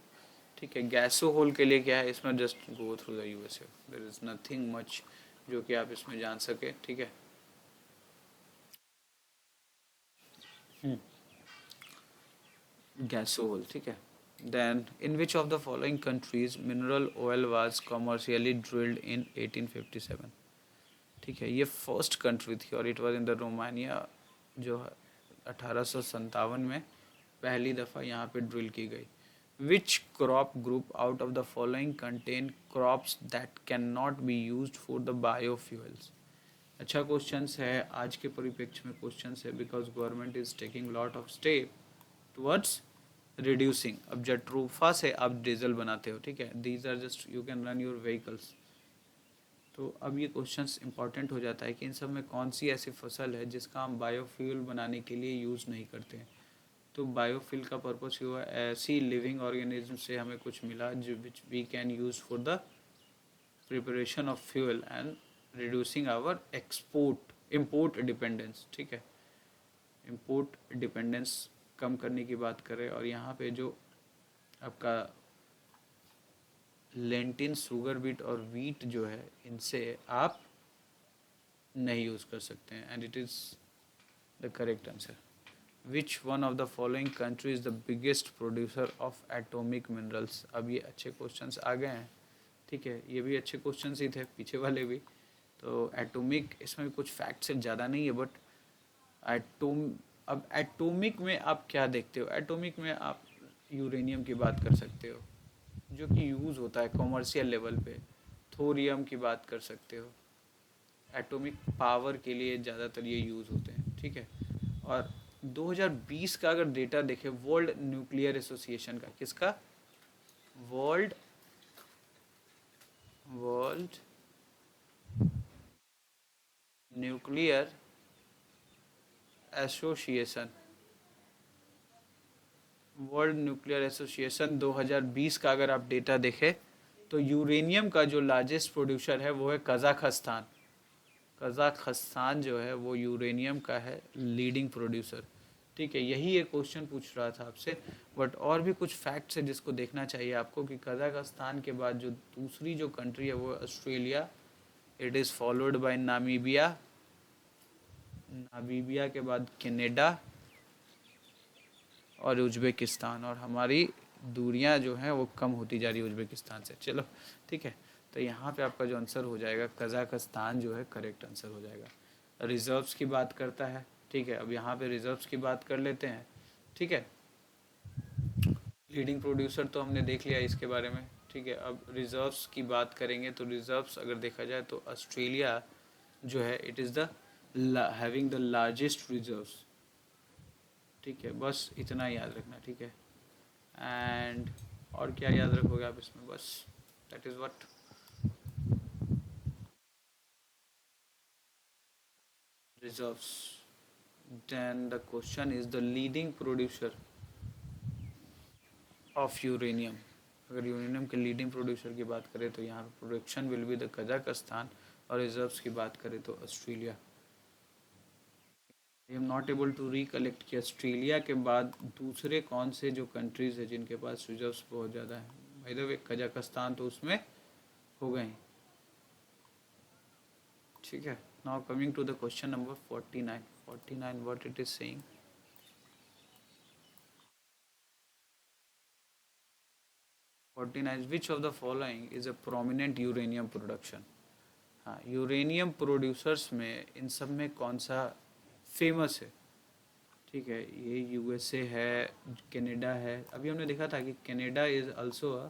ठीक है। गैसो होल के लिए क्या है इसमें, just go through the USA, there is nothing much जो कि आप इसमें जान सके, ठीक है। गैसो होल, ठीक है। Then in which of the following countries mineral oil was commercially drilled in 1857, ठीक है। ये फर्स्ट कंट्री थी और it was in the Romania, जो 1857 में पहली दफ़ा यहाँ पे ड्रिल की गई। Which crop group out of the following contain crops that can not be used for the biofuels. अच्छा क्वेश्चन है, आज के परिप्रेक्ष्य में क्वेश्चन है, because government is taking lot of step towards reducing. अब जट्रोफा से आप डीजल बनाते हो, ठीक है। These are just you can run your vehicles. तो अब ये क्वेश्चंस इंपॉर्टेंट हो जाता है कि इन सब में कौन सी ऐसी फसल है जिसका हम बायोफ्यूल बनाने के लिए यूज़ नहीं करते हैं। तो बायोफ्यूल का पर्पस हुआ ऐसी लिविंग ऑर्गेनिज्म से हमें कुछ मिला जो which we can use for the preparation of fuel and reducing our import dependence, ठीक है। इम्पोर्ट डिपेंडेंस कम करने की बात करें और यहाँ पे जो आपका लेंटिन, शुगर बीट और वीट जो है इनसे आप नहीं यूज़ कर सकते हैं। And it is the correct answer. Which one of the following country is the biggest producer of atomic minerals. अब ये अच्छे क्वेश्चंस आ गए हैं, ठीक है। ये भी अच्छे क्वेश्चंस ही थे, पीछे वाले भी। तो एटॉमिक इसमें भी कुछ फैक्ट से ज़्यादा नहीं है, बट अब एटॉमिक में आप क्या देखते हो? एटॉमिक में आप यूरेनियम की बात कर सकते हो जो कि यूज़ होता है कॉमर्शियल लेवल पे, थोरियम की बात कर सकते हो, एटॉमिक पावर के लिए ज़्यादातर ये यूज़ होते हैं, ठीक है। और 2020 का अगर डेटा देखें वर्ल्ड न्यूक्लियर एसोसिएशन का, किसका? World world nuclear association, world nuclear association 2020 का अगर आप डेटा देखें तो यूरेनियम का जो लार्जेस्ट प्रोड्यूसर है वो है कजाकिस्तान। कजाकिस्तान जो है वो यूरेनियम का है लीडिंग प्रोड्यूसर, ठीक है। यही एक क्वेश्चन पूछ रहा था आपसे, बट और भी कुछ फैक्ट्स है जिसको देखना चाहिए आपको कि कजाकिस्तान के बाद जो दूसरी जो कंट्री है वो Australia, it is followed bye Namibia, Namibia के बाद कनाडा और उज़्बेकिस्तान, और हमारी दूरियां जो हैं वो कम होती जा रही है उज़्बेकिस्तान से। चलो ठीक है, तो यहाँ पे आपका जो आंसर हो जाएगा कजाकिस्तान जो है करेक्ट आंसर हो जाएगा। रिजर्व्स की बात करता है, ठीक है। अब यहाँ पे रिजर्व्स की बात कर लेते हैं, ठीक है। लीडिंग प्रोड्यूसर तो हमने देख लिया इसके बारे में, ठीक है। अब रिजर्व्स की बात करेंगे तो रिजर्व्स अगर देखा जाए तो ऑस्ट्रेलिया जो है it is the having the largest reserves, ठीक है। बस इतना याद रखना, ठीक है। एंड और क्या याद रखोगे आप इसमें? बस that is what reserves. Then the question is the leading producer of uranium. अगर यूरेनियम के लीडिंग प्रोड्यूसर की बात करें तो यहाँ production will be the Kazakhstan, और रिजर्व्स की बात करें तो Australia. I am not able to recollect कि ऑस्ट्रेलिया के बाद दूसरे कौन से जो कंट्रीज़ है जिनके पास रिजर्व्स बहुत ज़्यादा है। बाय द वे कजाकिस्तान तो उसमें हो गए, ठीक है। Now coming to the question number 49 what it is saying. 49 which of the following is a prominent uranium production. हाँ, यूरेनियम प्रोड्यूसर्स में इन सब में कौन सा फेमस है, ठीक है। ये यूएसए है, कनाडा है। अभी हमने देखा था कि Canada is also a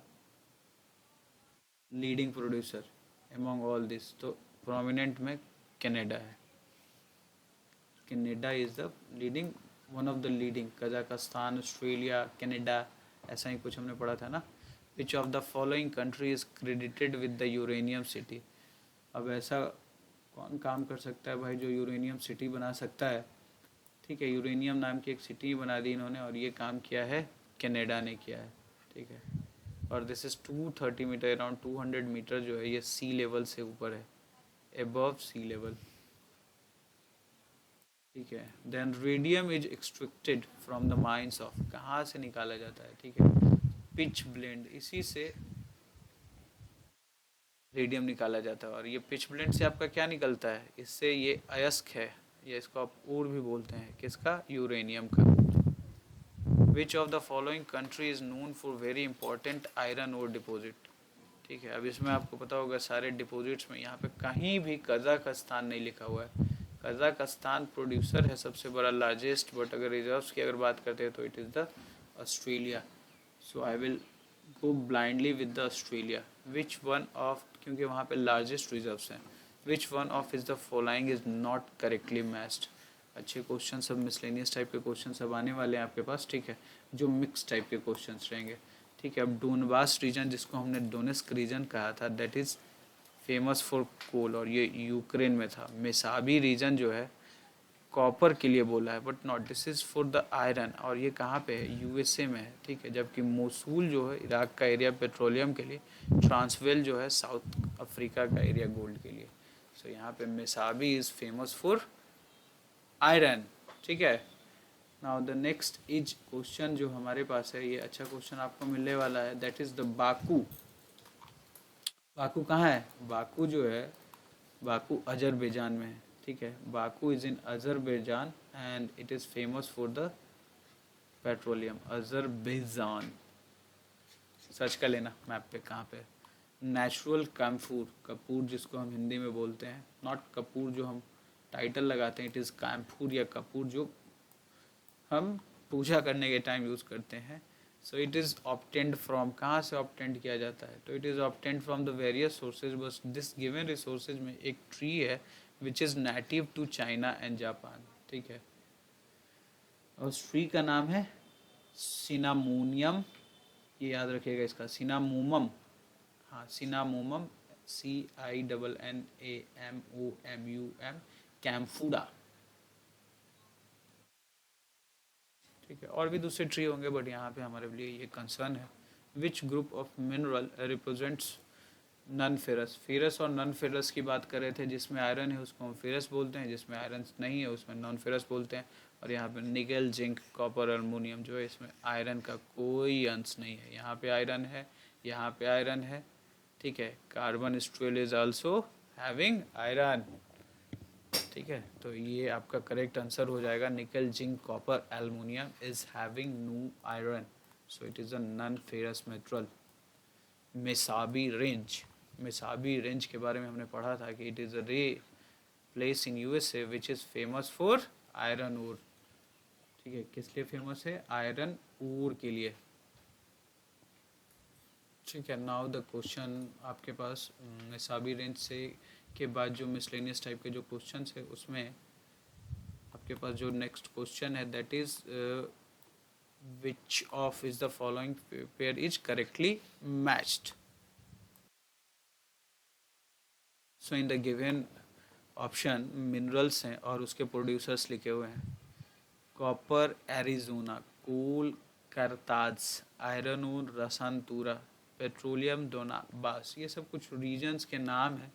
leading producer among all this, तो प्रोमिनेंट में कनाडा है। Canada is the leading, one of the leading. Kazakhstan, Australia, Canada, ऐसा ही कुछ हमने पढ़ा था ना। विच of the following country is credited with the uranium city. अब ऐसा कौन काम कर सकता है भाई जो यूरेनियम सिटी बना सकता है, ठीक है। यूरेनियम नाम की एक सिटी बना दी इन्होंने, और ये काम किया है कनाडा ने किया है, ठीक है। और this is 230 metre, around 200 metre जो है ये सी लेवल से ऊपर है, एबव सी लेवल, ठीक है। Then radium is extracted from the mines of, कहाँ से निकाला जाता है, ठीक है। पिच ब्लेंड, इसी से रेडियम निकाला जाता है। और ये पिच ब्लेंड से आपका क्या निकलता है? इससे ये अयस्क है, या इसको आप ऊर भी बोलते हैं, किसका? यूरेनियम का। Which of the following country is known for very important iron ore deposit, ठीक है। अब इसमें आपको पता होगा सारे डिपॉजिट्स में यहाँ पे कहीं भी कजाकिस्तान नहीं लिखा हुआ है। कजाकिस्तान प्रोड्यूसर है सबसे बड़ा, लार्जेस्ट, बट अगर रिजर्व्स की अगर बात करते हैं तो it is the Australia. So I will go blindly with the Australia. Which one of, क्योंकि वहाँ पे लार्जेस्ट रिजर्व्स हैं। विच one of is the following is not correctly matched. अच्छे क्वेश्चन सब मिसलेनियस टाइप के क्वेश्चन सब आने वाले हैं आपके पास, ठीक है, जो मिक्स टाइप के क्वेश्चन रहेंगे, ठीक है। अब डोनबास रीजन, जिसको हमने डोनेस्क रीजन कहा था, that is famous for coal, और ये यूक्रेन में था। मेसाबी रीजन जो है कॉपर के लिए बोला है, but not, this is for the iron, और ये कहाँ पे है? यूएसए में है, ठीक है। जबकि मोसूल जो है इराक का एरिया पेट्रोलियम के लिए, ट्रांसवेल जो है साउथ अफ्रीका का एरिया गोल्ड के लिए। सो यहाँ पे Mesabi is famous for iron, ठीक है। Now the next is question जो हमारे पास है, ये अच्छा क्वेश्चन आपको मिलने वाला है, that is the Baku. Baku कहाँ है? बाकू जो है, बाकू अजरबैजान में है, ठीक है। Baku is in Azerbaijan and it is famous for the petroleum. Azerbaijan search कर लेना मैप पे कहाँ पे। नेचुरल कैम्फूर, कपूर जिसको हम हिंदी में बोलते हैं, नॉट कपूर जो हम टाइटल लगाते हैं, इट इज़ कैम्फूर या कपूर जो हम पूजा करने के टाइम यूज़ करते हैं. So it is obtained from, कहाँ से ऑब्टेंड किया जाता है, तो it is obtained from the various sources, बस दिस गिवन रिसोर्सेज में एक ट्री है which is native to China and Japan. ठीक है, और उस ट्री का नाम है सिनामोनियम, ये याद रखिएगा इसका, सिनामोमम. हाँ, सिनामोमम, CINNAMOMUM, कैम्फूडा. ठीक है, और भी दूसरे ट्री होंगे बट यहाँ पे हमारे लिए ये कंसर्न है. Which group of mineral represents non ferrous. Ferrous और नन फेरस की बात कर रहे थे, जिसमें आयरन है उसको हम फेरस बोलते हैं, जिसमें आयरन नहीं है उसमें नॉन फेरस बोलते हैं. और यहाँ पे निकल, जिंक, कॉपर, अल्मोनियम जो है इसमें आयरन का कोई अंश नहीं है. यहाँ पे आयरन है, यहाँ पे आयरन है. ठीक है, carbon steel is also having iron. ठीक है, तो ये आपका करेक्ट आंसर हो जाएगा. Nickel, zinc, copper, aluminium is having no iron, so it is a non ferrous metal. Mesabi range, Mesabi range के बारे में हमने पढ़ा था कि it is a ray place in USA which is famous for iron ore. ठीक है, किस लिए फेमस है, आयरन ओर के लिए. ठीक है, नाउ द क्वेश्चन आपके पास मेसाबी रेंज से के बाद जो मिसलेनियस टाइप के जो क्वेश्चंस है उसमें आपके पास जो नेक्स्ट क्वेश्चन है that is which of is the following pair is correctly matched. So in the given option minerals हैं और उसके प्रोड्यूसर्स लिखे हुए हैं. कॉपर एरिजोना, कोल करताज, आयरन ओर रसानतूरा, पेट्रोलियम डोनाबास, ये सब कुछ रीजन्स के नाम हैं.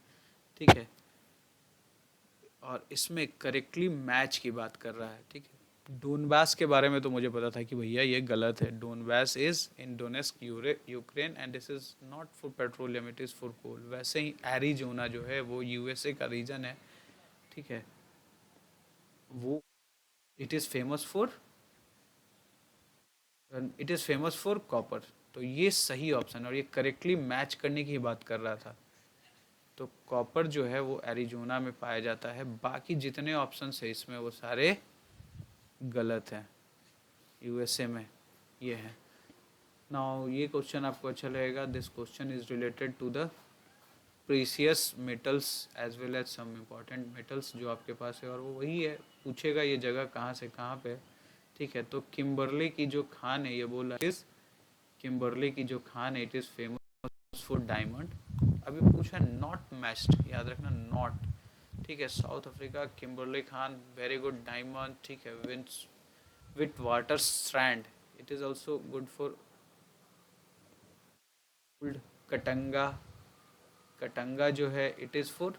ठीक है, और इसमें करेक्टली मैच की बात कर रहा है. ठीक है, डोनबास के बारे में तो मुझे पता था कि भैया ये गलत है. Donbas is in Donetsk Ukraine and this is not for petroleum, it is for coal. वैसे ही एरिजोना जो है वो यूएसए का रीजन है. ठीक है, वो it is famous for copper. तो ये सही ऑप्शन है और ये करेक्टली मैच करने की बात कर रहा था. तो कॉपर जो है वो एरिजोना में पाया जाता है. बाकी जितने ऑप्शन है इसमें वो सारे गलत हैं, यूएसए में ये है. नाउ ये क्वेश्चन आपको अच्छा लगेगा. This question is related to the precious metals as well as some important metals जो आपके पास है, और वो वही है, पूछेगा ये जगह कहाँ से कहाँ पे. ठीक है, तो किम्बरले की जो खान है, ये बोला इस किम्बरले की जो खान है it is famous for diamond. अभी पूछा नॉट मैच्ड, याद रखना नॉट. ठीक है, साउथ अफ्रीका, किम्बरले खान, वेरी गुड डायमंड. ठीक है, Witwatersrand, it is also good for gold. Katanga, Katanga जो है it is for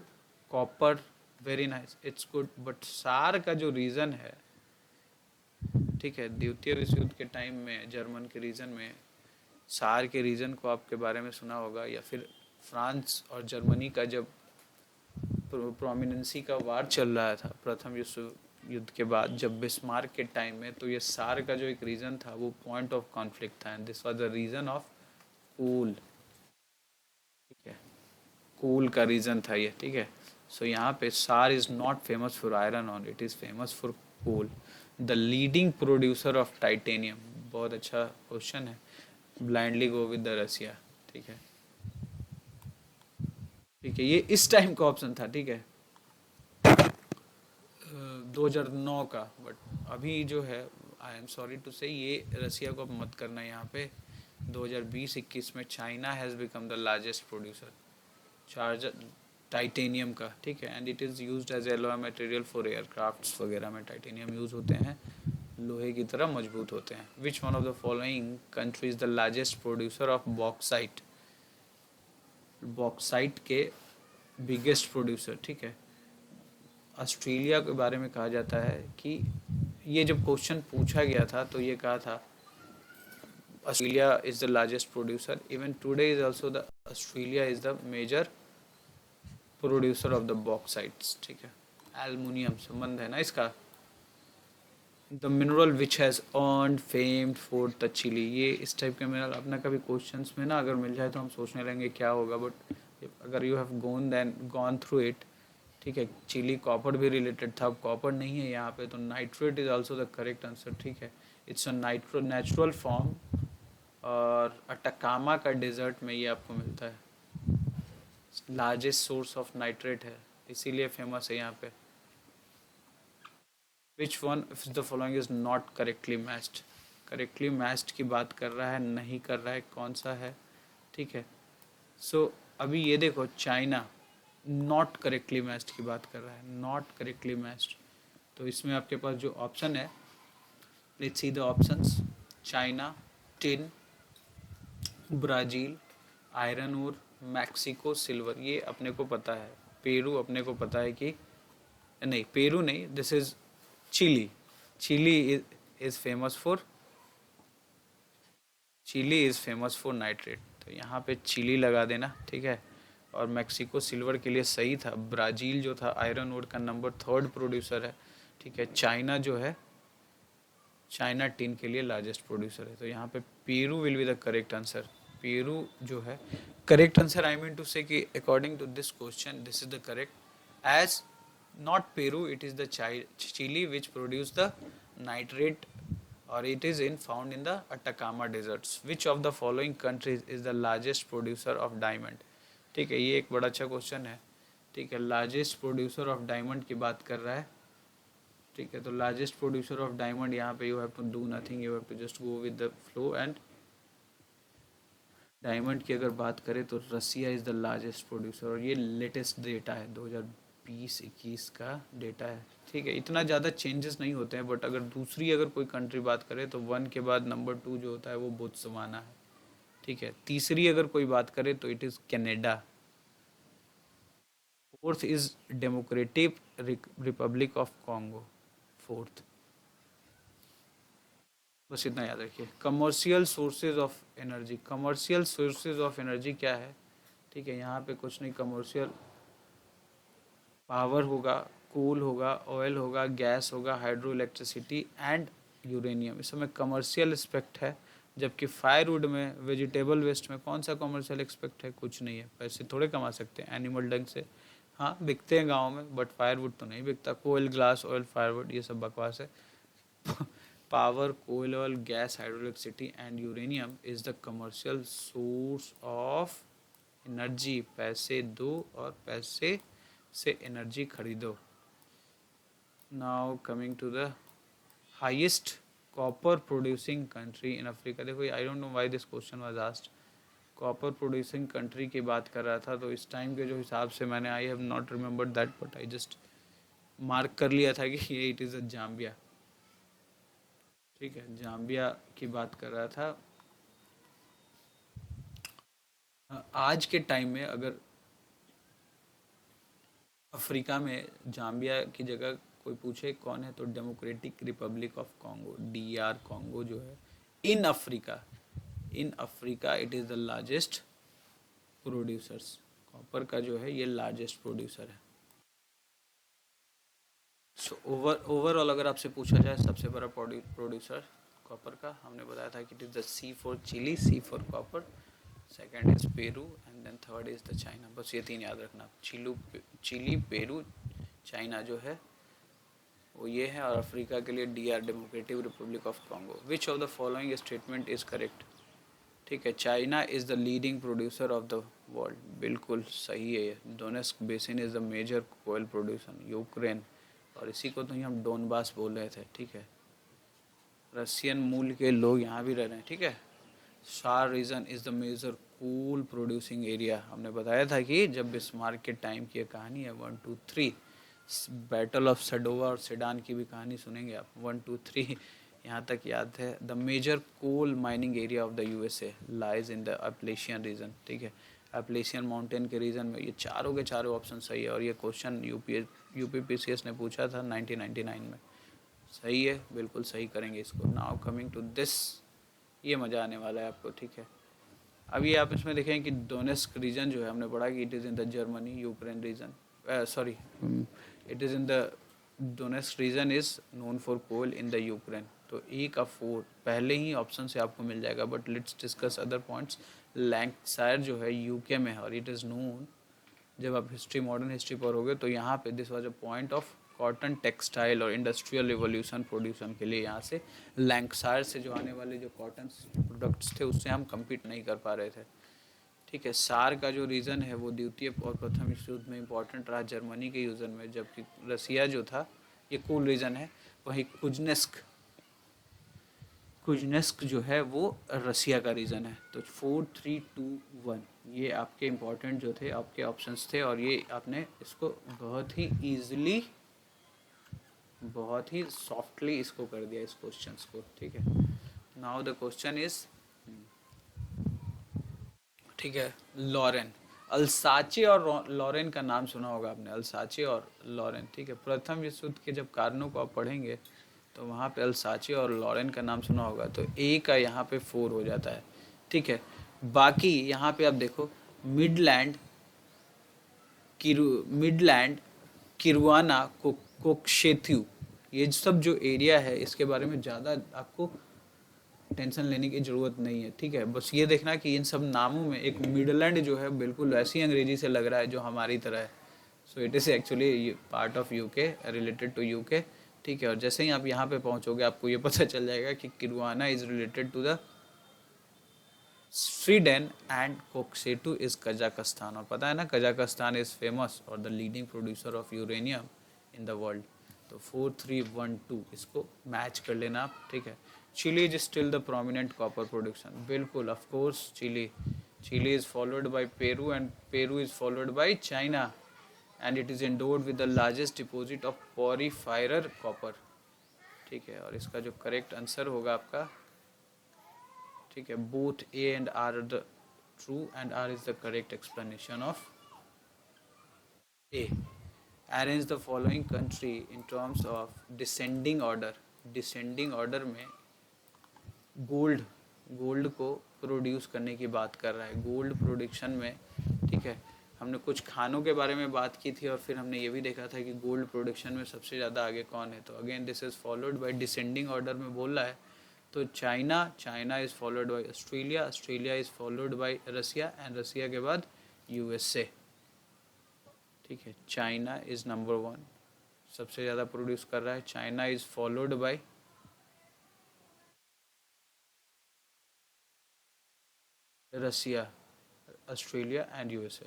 copper, very nice, it's good. But Saar का जो रीज़न है, ठीक है, द्वितीय विश्व युद्ध के टाइम में जर्मन के रीजन में सार के रीजन को आपके बारे में सुना होगा, या फिर फ्रांस और जर्मनी का जब प्रोमिनेंसी का वार चल रहा था प्रथम विश्व युद्ध के बाद, जब बिस्मार्क के टाइम में, तो ये सार का जो एक रीज़न था वो पॉइंट ऑफ कॉन्फ्लिक्ट था and this was the reason of coal. ठीक है, कोल का रीज़न था ये. ठीक है, सो यहाँ पे Saar is not famous for iron और it is famous for coal. The leading producer of titanium, बहुत अच्छा क्वेश्चन है. Blindly go with the Russia. ठीक है, ठीक है, ये इस टाइम का ऑप्शन था. ठीक है, 2009 का. बट अभी जो है, आई एम सॉरी टू से, ये रसिया को अब मत करना. यहाँ पे 2020-21 में China has become the largest producer charger titanium का. ठीक है, and it is used as alloy material for aircrafts वगैरह में टाइटेनियम यूज़ होते हैं, लोहे की तरह मजबूत होते हैं. विच one of the following country is the largest producer of bauxite. Bauxite के बिगेस्ट प्रोड्यूसर. ठीक है, ऑस्ट्रेलिया के बारे में कहा जाता है कि ये जब क्वेश्चन पूछा गया था तो ये कहा था Australia is the largest producer. Even today is also the Australia is the major producer of the bauxites. ठीक है, एल्युमिनियम संबंध है ना इसका. The mineral which has earned fame for the Chile, ये इस टाइप के मिनरल अपना कभी क्वेश्चंस में ना अगर मिल जाए तो हम सोचने लगेंगे क्या होगा, बट अगर you have gone through it, ठीक है। चिली कॉपर भी रिलेटेड था, अब कॉपर नहीं है यहाँ पे, तो nitrate is also the correct answer, ठीक है। इट्स अ नेचुरल फॉर्म, और अटकामा का डेजर्ट में ये आपको मिलता है, लार्जेस्ट सोर्स ऑफ नाइट्रेट है, इसीलिए फेमस है यहाँ पे। विच one of the following is not correctly matched, correctly matched की बात कर रहा है, नहीं कर रहा है, कौन सा है, ठीक है। सो अभी ये देखो, चाइना नॉट करेक्टली मैच्ड की बात कर रहा है, नॉट करेक्टली मैच्ड, तो इसमें आपके पास जो ऑप्शन है, let's see the options, China, tin, Brazil, iron ore, Mexico silver, ये अपने को पता है। पेरू अपने को पता है कि नहीं, पेरू नहीं, this is Chile, Chile is famous for, Chile is famous for nitrate, तो यहाँ पे चिली लगा देना, ठीक है। और मैक्सिको सिल्वर के लिए सही था, ब्राज़ील जो था आयरन ओर का नंबर 3 प्रोड्यूसर है, ठीक है। चाइना जो है, चाइना टिन के लिए लार्जेस्ट प्रोड्यूसर है, तो यहाँ पे Peru will be the correct answer. Peru जो है correct answer, I mean to say कि according to this question this is the correct, as not Peru, it is the Chile which produce the nitrate, or it is found in the Atacama deserts. Which of the following countries is the largest producer of diamond? ठीक है, ये एक बड़ा अच्छा question है, ठीक है। Largest producer of diamond की बात कर रहा है, ठीक है। तो लार्जेस्ट प्रोड्यूसर ऑफ डायमंड, यहाँ पे you have to do nothing, you have to just go with the flow, and diamond की अगर बात करें तो Russia is the largest producer, और ये लेटेस्ट डेटा है, 2020-21 का डेटा है, ठीक है। इतना ज़्यादा चेंजेस नहीं होते हैं, बट अगर दूसरी अगर कोई कंट्री बात करे तो 1 के बाद नंबर 2 जो होता है वो बोत्सवाना है, ठीक है। तीसरी अगर कोई बात करे तो it is Canada, fourth is democratic Republic of Congo, fourth. बस इतना याद रखिए। Commercial sources of energy, commercial sources of energy क्या है, ठीक है। यहाँ पे कुछ नहीं, कमर्शियल पावर होगा, कोल होगा, ऑयल होगा, गैस होगा, हाइड्रो इलेक्ट्रिसिटी एंड यूरेनियम, इस समय कमर्शियल एस्पेक्ट है। जबकि फायरवुड में, वेजिटेबल वेस्ट में कौन सा कमर्शियल एस्पेक्ट है, कुछ नहीं है, पैसे थोड़े कमा सकते हैं एनिमल डंग से, हाँ बिकते हैं गाँव में, बट फायरवुड तो नहीं बिकता। कोयल, ग्लास, ऑयल, फायरवुड ये सब बकवास है। Power, coal, oil, gas, hydroelectricity and uranium is the commercial source of energy, पैसे दो और पैसे से एनर्जी खरीदो। Now coming to the highest copper producing country in Africa, देखो I don't know why this question was asked, copper producing country की बात कर रहा था, तो इस टाइम के जो हिसाब से मैंने, I have not remembered that, but I just mark कर लिया था कि ये इट इज़ अ जाम्बिया, ठीक है। जाम्बिया की बात कर रहा था। आज के टाइम में अगर अफ्रीका में जाम्बिया की जगह कोई पूछे कौन है, तो democratic Republic of Congo, DR Congo जो है, in Africa, in Africa it is the largest producers, copper का जो है ये लार्जेस्ट प्रोड्यूसर है। सो ओवरऑल अगर आपसे पूछा जाए सबसे बड़ा प्रोड्यूसर कॉपर का, हमने बताया था कि it is the C for Chile, C for copper, second is Peru and then third is the China. बस ये 3 याद रखना, चिली, पेरू, चाइना जो है वो ये है, और अफ्रीका के लिए DR Democratic Republic of Congo. Which of the following statement is correct, ठीक है। China is the leading producer of the world, बिल्कुल सही है ये। Donetsk basin is the major coal producer, Ukraine, और इसी को तो ही हम डोनबास बोल रहे थे, ठीक है। रशियन मूल के लोग यहाँ भी रह रहे हैं, ठीक है। Saar region is the major coal producing area, हमने बताया था कि जब बिस्मार्क के टाइम की कहानी है, 1 2 3, बैटल ऑफ सडोवा और सेडान की भी कहानी सुनेंगे आप, 1 2 3 यहाँ तक याद है। The major coal mining area of the USA lies in the Appalachian region, ठीक है। अपलेशियन माउंटेन के रीजन में, ये चारों के चारों ऑप्शन सही है, और ये क्वेश्चन UPPCS ने पूछा था 1999 में, सही है, बिल्कुल सही करेंगे इसको। नाउ कमिंग टू दिस, ये मज़ा आने वाला है आपको, ठीक है। अभी आप इसमें देखें कि डोनेस्क रीजन जो है, हमने पढ़ा कि it is in the Germany, Ukraine region, sorry, it is in the Donetsk region is known for coal in the Ukraine. तो ए का 4 पहले ही ऑप्शन से आपको मिल जाएगा, but let's discuss other points. Lancashire जो है यूके में है और इट इज़ नोन, जब आप हिस्ट्री मॉडर्न हिस्ट्री पढ़ोगे तो यहाँ पे this was a point of cotton textile और इंडस्ट्रियल रिवोल्यूशन प्रोड्यूसन के लिए। यहाँ से लैंकशायर से जो आने वाले जो कॉटन प्रोडक्ट्स थे उससे हम कम्पीट नहीं कर पा रहे थे। ठीक है, सार का जो रीज़न है वो द्वितीय और प्रथम विश्व युद्ध में इंपॉर्टेंट रहा जर्मनी के यूजन में, जबकि रसिया जो था ये कूल रीज़न है। वहीं कुजनेस्क जो है वो रसिया का रीज़न है। तो 4 3 2 1 ये आपके इम्पोर्टेंट जो थे आपके ऑप्शंस थे, और ये आपने इसको बहुत ही ईजिली बहुत ही सॉफ्टली इसको कर दिया इस क्वेश्चंस को। ठीक है, नाउ द क्वेश्चन इज, ठीक है, लॉरेन, अल्साचे और लॉरेन का नाम सुना होगा आपने, अल्साचे और लॉरेन। ठीक है, प्रथम विश्व युद्ध के जब कारणों को आप पढ़ेंगे तो वहाँ पे अल्साचे और लॉरेन का नाम सुना होगा। तो ए का यहाँ पे 4 हो जाता है। ठीक है, बाकी यहाँ पे आप देखो मिडलैंड किरुआना कोक्शेथ्यू, ये सब जो एरिया है इसके बारे में ज़्यादा आपको टेंशन लेने की ज़रूरत नहीं है। ठीक है, बस ये देखना कि इन सब नामों में एक मिडलैंड जो है बिल्कुल वैसी अंग्रेजी से लग रहा है जो हमारी तरह है। So it is actually part of UK, related to UK. ठीक है, और जैसे ही आप यहाँ पे पहुँचोगे आपको ये पता चल जाएगा कि Kiruna is related to the Sweden and Kokshetau is Kazakhstan. और पता है ना कजाकिस्तान इज़ फेमस और the leading producer of uranium in the world. तो 4 3 1 2 इसको मैच कर लेना आप। ठीक है, Chile is still the prominent copper production, बिल्कुल of course Chile is followed by Peru and Peru is followed by China and it is endowed with the largest deposit of porphyry copper. ठीक है, और इसका जो correct answer होगा आपका, ठीक है, both A and R are the true and R is the correct explanation of A. Arrange the following country in terms of descending order. Descending order में गोल्ड को प्रोड्यूस करने की बात कर रहा है, गोल्ड प्रोडक्शन में। ठीक है, हमने कुछ खानों के बारे में बात की थी और फिर हमने ये भी देखा था कि गोल्ड प्रोडक्शन में सबसे ज़्यादा आगे कौन है। तो again this is followed by descending order में बोल रहा है। तो China is followed by Australia is followed by Russia and Russia के बाद यूएसए। ठीक है, चाइना इज़ नंबर 1, सबसे ज़्यादा प्रोड्यूस कर रहा है। China is followed by Russia, Australia and USA.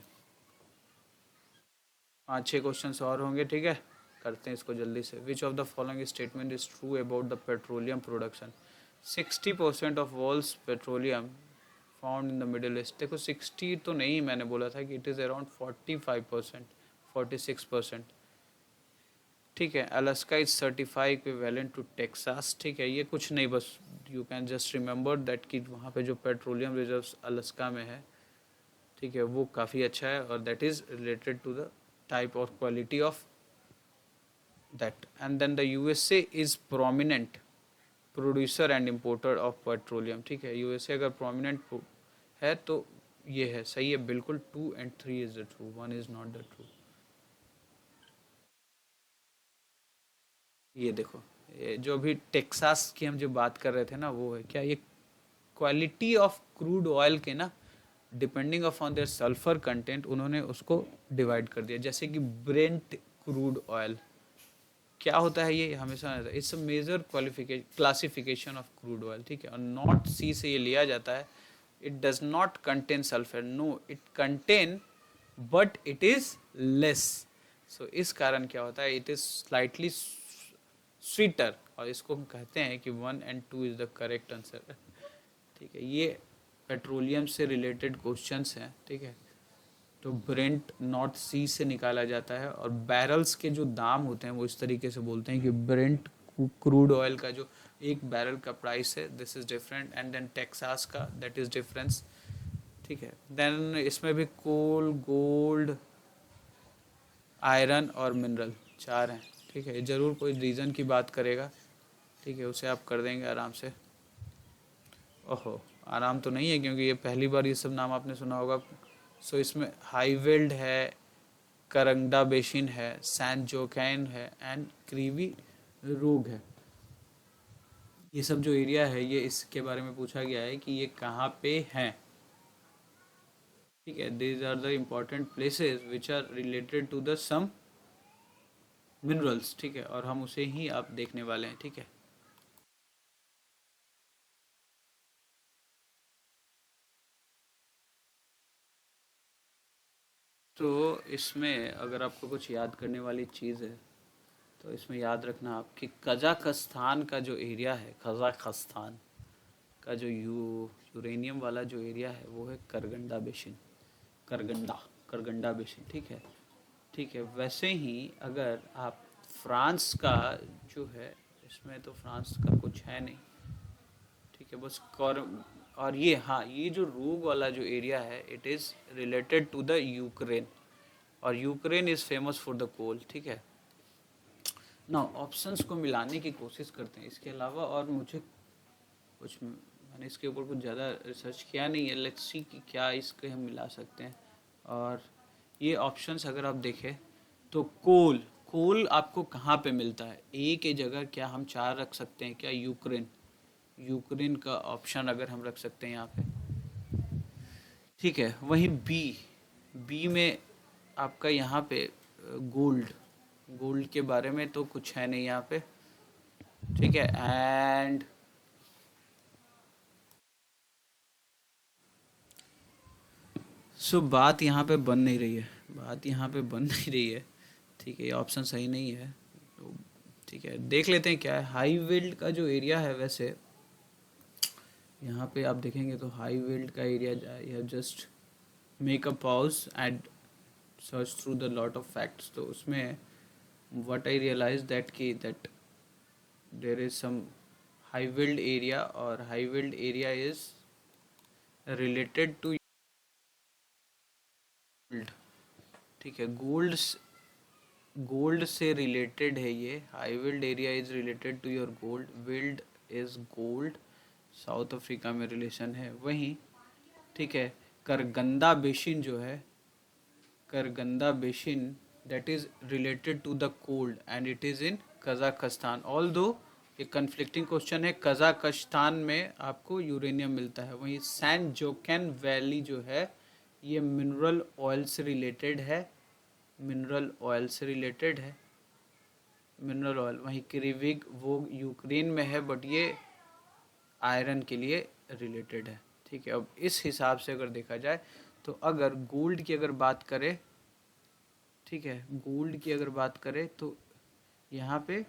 5-6 question और होंगे। ठीक है, करते हैं इसको जल्दी से। Which of the following statement is true about the petroleum production. 60% of world's petroleum found in the Middle East. देखो 60 तो नहीं, मैंने बोला था कि इट इज़ अराउंड 45%, 46%। ठीक है, Alaska is certify equivalent to Texas. ठीक है, ये कुछ नहीं, बस you can just remember that कि वहाँ पे जो पेट्रोलियम रिजर्व्स अलास्का में है, ठीक है, वो काफ़ी अच्छा है और that is related to the type और quality of that. And then the USA is prominent producer and importer of petroleum. ठीक है, यूएसए अगर प्रोमिनेंट है तो ये है, सही है बिल्कुल। 2 and 3 is the true, 1 is not the true. ये देखो, ये जो अभी टेक्सास की हम जो बात कर रहे थे ना, वो है क्या, ये क्वालिटी ऑफ क्रूड ऑयल के ना depending upon their sulphur content उन्होंने उसको डिवाइड कर दिया। जैसे कि ब्रेंट क्रूड ऑयल क्या होता है, ये हमेशा it's a major classification of crude oil. ठीक है, और नॉट सी से ये लिया जाता है। It does not contain sulphur, no it contain, but it is less. So इस कारण क्या होता है, इट इज स्लाइटली स्वीटर, और इसको हम कहते हैं कि 1 and 2 is the correct answer. ठीक है, ये पेट्रोलियम से रिलेटेड क्वेश्चंस हैं। ठीक है, तो ब्रेंट नॉर्थ सी से निकाला जाता है और बैरल्स के जो दाम होते हैं वो इस तरीके से बोलते हैं कि ब्रेंट क्रूड ऑयल का जो एक बैरल का प्राइस है, this is different, and then Texas का दैट इज़ डिफरेंस। ठीक है, देन इसमें भी कोल, गोल्ड, आयरन और मिनरल 4 हैं। ठीक है, ज़रूर कोई रीज़न की बात करेगा। ठीक है, उसे आप कर देंगे आराम से। ओहो, आराम तो नहीं है क्योंकि ये पहली बार ये सब नाम आपने सुना होगा। सो इसमें हाईवेल्ड है, करंगडा बेसिन है, सैन जोकैन है एंड क्रीवी रोग है। ये सब जो एरिया है ये इसके बारे में पूछा गया है कि ये कहाँ पे हैं। ठीक है, these are the important places which are related to the some minerals. ठीक है, और हम उसे ही आप देखने वाले हैं। ठीक है, तो इसमें अगर आपको कुछ याद करने वाली चीज़ है तो इसमें याद रखना आप कि कजाकिस्तान का जो एरिया है, कजाकिस्तान का जो यूरेनियम वाला जो एरिया है वो है करगंडा बेसिन, करगंडा करगंडा बेसिन। ठीक है, ठीक है। वैसे ही अगर आप फ्रांस का जो है, इसमें तो फ्रांस का कुछ है नहीं। ठीक है, बस और ये, हाँ, ये जो रूग वाला जो एरिया है it is related to the Ukraine, और Ukraine is famous for the coal. ठीक है ना, ऑप्शंस को मिलाने की कोशिश करते हैं इसके अलावा, और मुझे कुछ, मैंने इसके ऊपर कुछ ज़्यादा रिसर्च किया नहीं है। लेट्स सी कि क्या इसके हम मिला सकते हैं। और ये ऑप्शंस अगर आप देखें तो कोल, कोल आपको कहाँ पे मिलता है, ए के जगह क्या हम चार रख सकते हैं क्या, यूक्रेन, यूक्रेन का ऑप्शन अगर हम रख सकते हैं यहाँ पे। ठीक है, वहीं बी, बी में आपका यहाँ पे गोल्ड, गोल्ड के बारे में तो कुछ है नहीं यहाँ पे। ठीक है, एंड सो बात यहाँ पे बन नहीं रही है, बात यहाँ पे बन नहीं रही है। ठीक है, ये ऑप्शन सही नहीं है। तो ठीक है, देख लेते हैं क्या है। हाई वेल्ड का जो एरिया है, वैसे यहाँ पे आप देखेंगे तो हाई वेल्ड का area, you just make a pause and search through the lot of facts. तो उसमें व्हाट आई रियलाइज दैट कि that there is some Highveld area, और Highveld area is related to gold. ठीक है, gold, gold से रिलेटेड है ये। Highveld area is related to your gold, veld is gold, South Africa में relation है। वहीं ठीक है, करगंदा बेसिन जो है, Karaganda basin that is related to the coal and it is in Kazakhstan. Although ये conflicting question है, Kazakhstan में आपको यूरेनियम मिलता है। वहीं सैन जोकैन वैली जो है ये मिनरल ऑयल से रिलेटेड है, मिनरल ऑयल से रिलेटेड है, मिनरल ऑयल। वहीं क्रिविग वो यूक्रेन में है, बट ये आयरन के लिए रिलेटेड है। ठीक है, अब इस हिसाब से अगर देखा जाए तो अगर गोल्ड की अगर बात करें, ठीक है, गोल्ड की अगर बात करें तो यहाँ पे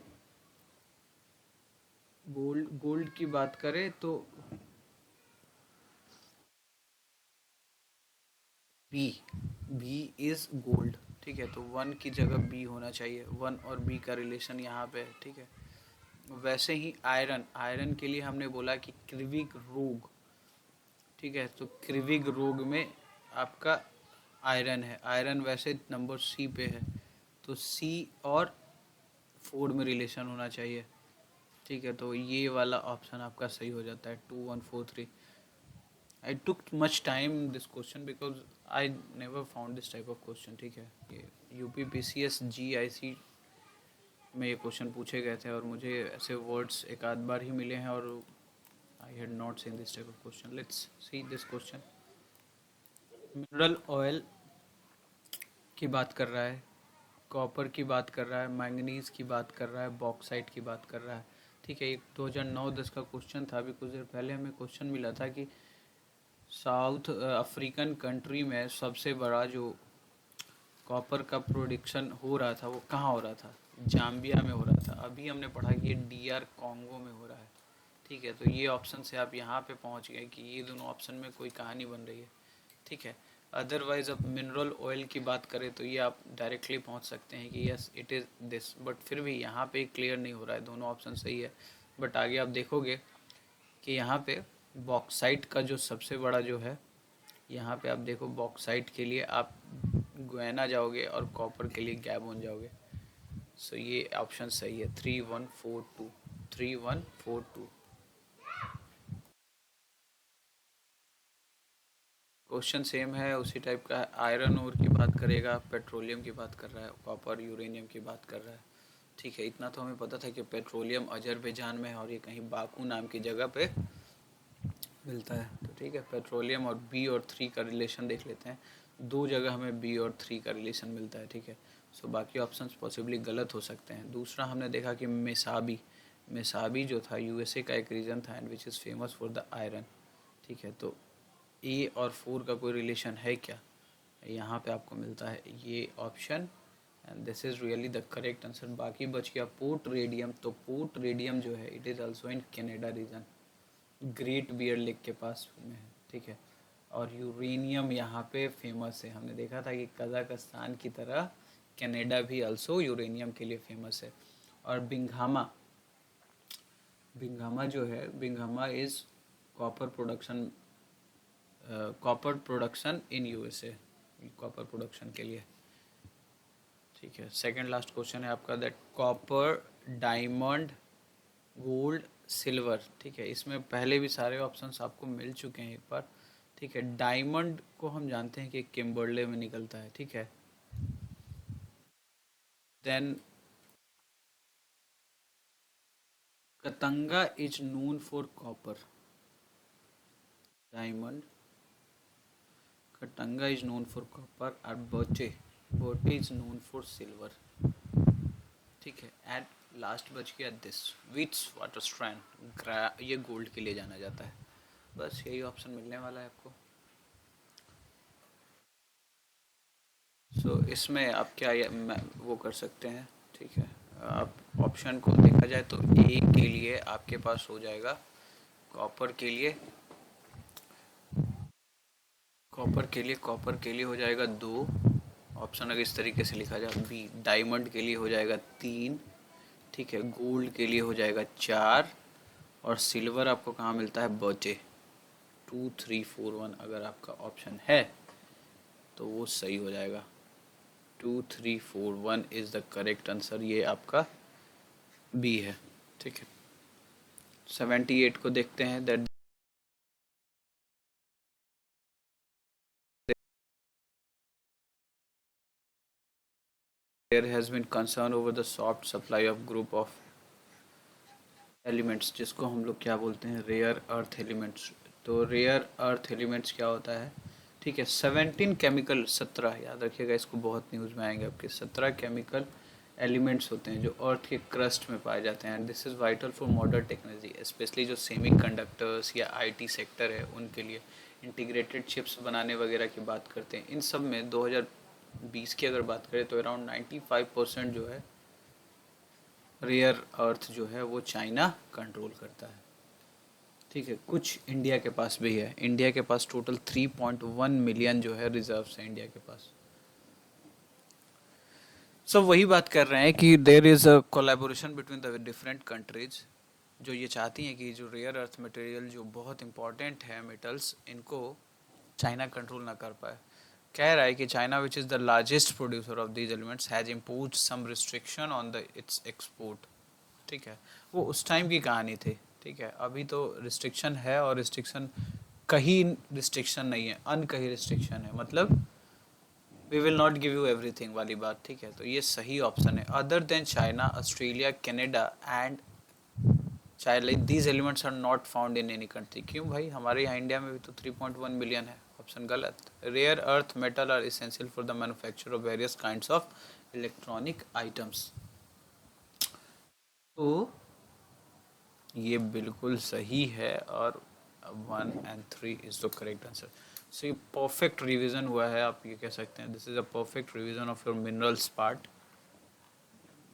गोल्ड, गोल्ड की बात करें तो बी, बी इज गोल्ड। ठीक है, तो वन की जगह बी होना चाहिए, वन और बी का रिलेशन यहाँ पे है। ठीक है, वैसे ही आयरन, आयरन के लिए हमने बोला कि क्रिविक रोग। ठीक है, तो क्रिविक रोग में आपका आयरन है, आयरन वैसे नंबर सी पे है, तो सी और 4 में रिलेशन होना चाहिए। ठीक है, तो ये वाला ऑप्शन आपका सही हो जाता है, 2143। I took much time this question because I never found this type of question. ठीक है, ये UP P C S G I C में ये क्वेश्चन पूछे गए थे, और मुझे ऐसे वर्ड्स एक आध बार ही मिले हैं, और I had not seen this type of question. Let's see this question. Mineral oil की बात कर रहा है, कॉपर की बात कर रहा है, मैंगनीज की बात कर रहा है, बॉक्साइट की बात कर रहा है। ठीक है, एक 2009-10 का क्वेश्चन था, अभी कुछ देर पहले हमें क्वेश्चन मिला था कि साउथ अफ्रीकन कंट्री में सबसे बड़ा जो कॉपर का प्रोडक्शन हो रहा था वो कहाँ हो रहा था, जाम्बिया में हो रहा था। अभी हमने पढ़ा कि ये डीआर कॉन्गो में हो रहा है। ठीक है, तो ये ऑप्शन से आप यहाँ पे पहुँच गए कि ये दोनों ऑप्शन में कोई कहानी बन रही है। ठीक है, अदरवाइज अब मिनरल ऑयल की बात करें तो ये आप डायरेक्टली पहुंच सकते हैं कि yes it is this, but फिर भी यहाँ पे क्लियर नहीं हो रहा है, दोनों ऑप्शन सही है। बट आगे आप देखोगे कि यहाँ पे बॉक्साइट का जो सबसे बड़ा जो है, यहाँ पे आप देखो बॉक्साइट के लिए आप गुयाना जाओगे और कॉपर के लिए गैबोन जाओगे। सो ये ऑप्शन सही है, 3142, 3142। क्वेश्चन सेम है, उसी टाइप का है। आयरन ओर की बात करेगा, पेट्रोलियम की बात कर रहा है, कॉपर यूरेनियम की बात कर रहा है। ठीक है, इतना तो हमें पता था कि पेट्रोलियम अजरबैजान में है और ये कहीं बाकू नाम की जगह पे मिलता है। तो ठीक है, पेट्रोलियम और बी और 3 का रिलेशन देख लेते हैं। 2 जगह हमें बी और 3 का रिलेशन मिलता है। ठीक है, सो बाकी ऑप्शंस पॉसिबली गलत हो सकते हैं। दूसरा हमने देखा कि मेसाबी, मेसाबी जो था यूएसए का एक रीजन था and which is famous for the iron. ठीक है, तो ए और 4 का कोई रिलेशन है क्या? यहाँ पे आपको मिलता है ये option and this is really the correct answer. बाकी बच गया पोर्ट रेडियम। तो पोर्ट रेडियम जो है it is also in Canada region, Great Bear Lake के पास में है। ठीक है, और यूरेनियम यहाँ पे फेमस है। हमने देखा था कि कजाकिस्तान की तरह कनाडा भी अल्सो यूरेनियम के लिए फेमस है। और बिंघामा, बिंघामा जो है, Bingham is copper production, copper production in USA, copper production के लिए। ठीक है, सेकंड लास्ट क्वेश्चन है आपका that copper, diamond, gold, silver. ठीक है, इसमें पहले भी सारे ऑप्शंस आपको मिल चुके हैं एक बार। ठीक है, डायमंड को हम जानते हैं कि किम्बर्ले में निकलता है। ठीक है, then Katanga is known for copper, diamond, Katanga is known for copper और बोटे, बोटे इज नोन फॉर सिल्वर। ठीक है, एंड लास्ट बच गया दिस विट्स वाटर स्ट्रैंड, ये गोल्ड के लिए जाना जाता है। बस यही ऑप्शन मिलने वाला है आपको। सो इसमें आप क्या वो कर सकते हैं। ठीक है, आप ऑप्शन को देखा जाए तो ए के लिए आपके पास हो जाएगा, कॉपर के लिए, कॉपर के लिए हो जाएगा 2 ऑप्शन। अगर इस तरीके से लिखा जाए, बी डायमंड के लिए हो जाएगा 3। ठीक है, गोल्ड के लिए हो जाएगा 4 और सिल्वर आपको कहाँ मिलता है? बचे 2 3 4 1। अगर आपका ऑप्शन है तो वो सही हो जाएगा। 2 3 4 1 इज़ द करेक्ट आंसर, ये आपका बी है। ठीक है, 78 को देखते हैं that there has been concern over the soft supply of group of elements, जिसको हम लोग क्या बोलते हैं? Rare earth elements. तो रेयर अर्थ एलिमेंट्स क्या होता है? ठीक है, 17 केमिकल, 17 याद रखिएगा, इसको बहुत न्यूज़ में आएंगे आपके। 17 केमिकल एलिमेंट्स होते हैं जो अर्थ के क्रस्ट में पाए जाते हैं and this is vital for modern technology, specially जो सेमी कंडक्टर्स या आईटी सेक्टर है उनके लिए। इंटीग्रेटेड चिप्स बनाने वगैरह की बात करते हैं। इन सब में 2020 की अगर बात करें तो अराउंड 95% जो है रेयर अर्थ जो है वो चाइना कंट्रोल करता है। ठीक है, कुछ इंडिया के पास भी है। इंडिया के पास टोटल 3.1 मिलियन जो है रिजर्व्स है इंडिया के पास। सब वही बात कर रहे हैं कि there is a collaboration between the different countries जो ये चाहती हैं कि जो रेयर अर्थ मटेरियल जो बहुत इंपॉर्टेंट है मेटल्स, इनको चाइना कंट्रोल ना कर पाए। कह रहा है कि China which is the largest producer of these elements has impose some restriction on the its export. ठीक है, वो उस टाइम की कहानी थी। ठीक है, अभी तो रिस्ट्रिक्शन है और रिस्ट्रिक्शन कहीं रिस्ट्रिक्शन नहीं है, कहीं रिस्ट्रिक्शन है, मतलब we will not give you everything वाली बात। ठीक है, तो ये सही ऑप्शन है। Other than China, Australia, Canada and China, these elements are not found in any country. क्यों भाई, हमारे यहाँ इंडिया में भी तो 3.1 मिलियन है। ऑप्शन गलत। Rare earth metal are essential for the manufacture of various kinds of electronic items. तो ये बिल्कुल सही है और 1 and 3 is the correct answer. So ये परफेक्ट रिवीजन हुआ है, आप ये कह सकते हैं। This is a perfect revision of your minerals part.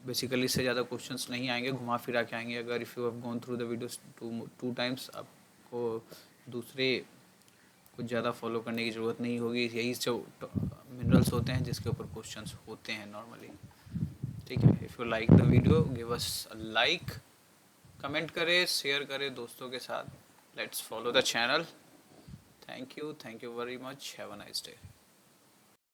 Basically इससे ज़्यादा क्वेश्चंस नहीं आएंगे, घुमा फिरा के आएंगे। अगर if you have gone through the videos two times, आपको दूसरे कुछ ज़्यादा फॉलो करने की ज़रूरत नहीं होगी। यही जो मिनरल्स होते हैं जिसके ऊपर क्वेश्चंस होते हैं नॉर्मली। ठीक है, if you like the video give us a like, comment करें, शेयर करें दोस्तों के साथ। Let's follow the channel. Thank you very much, have a nice day.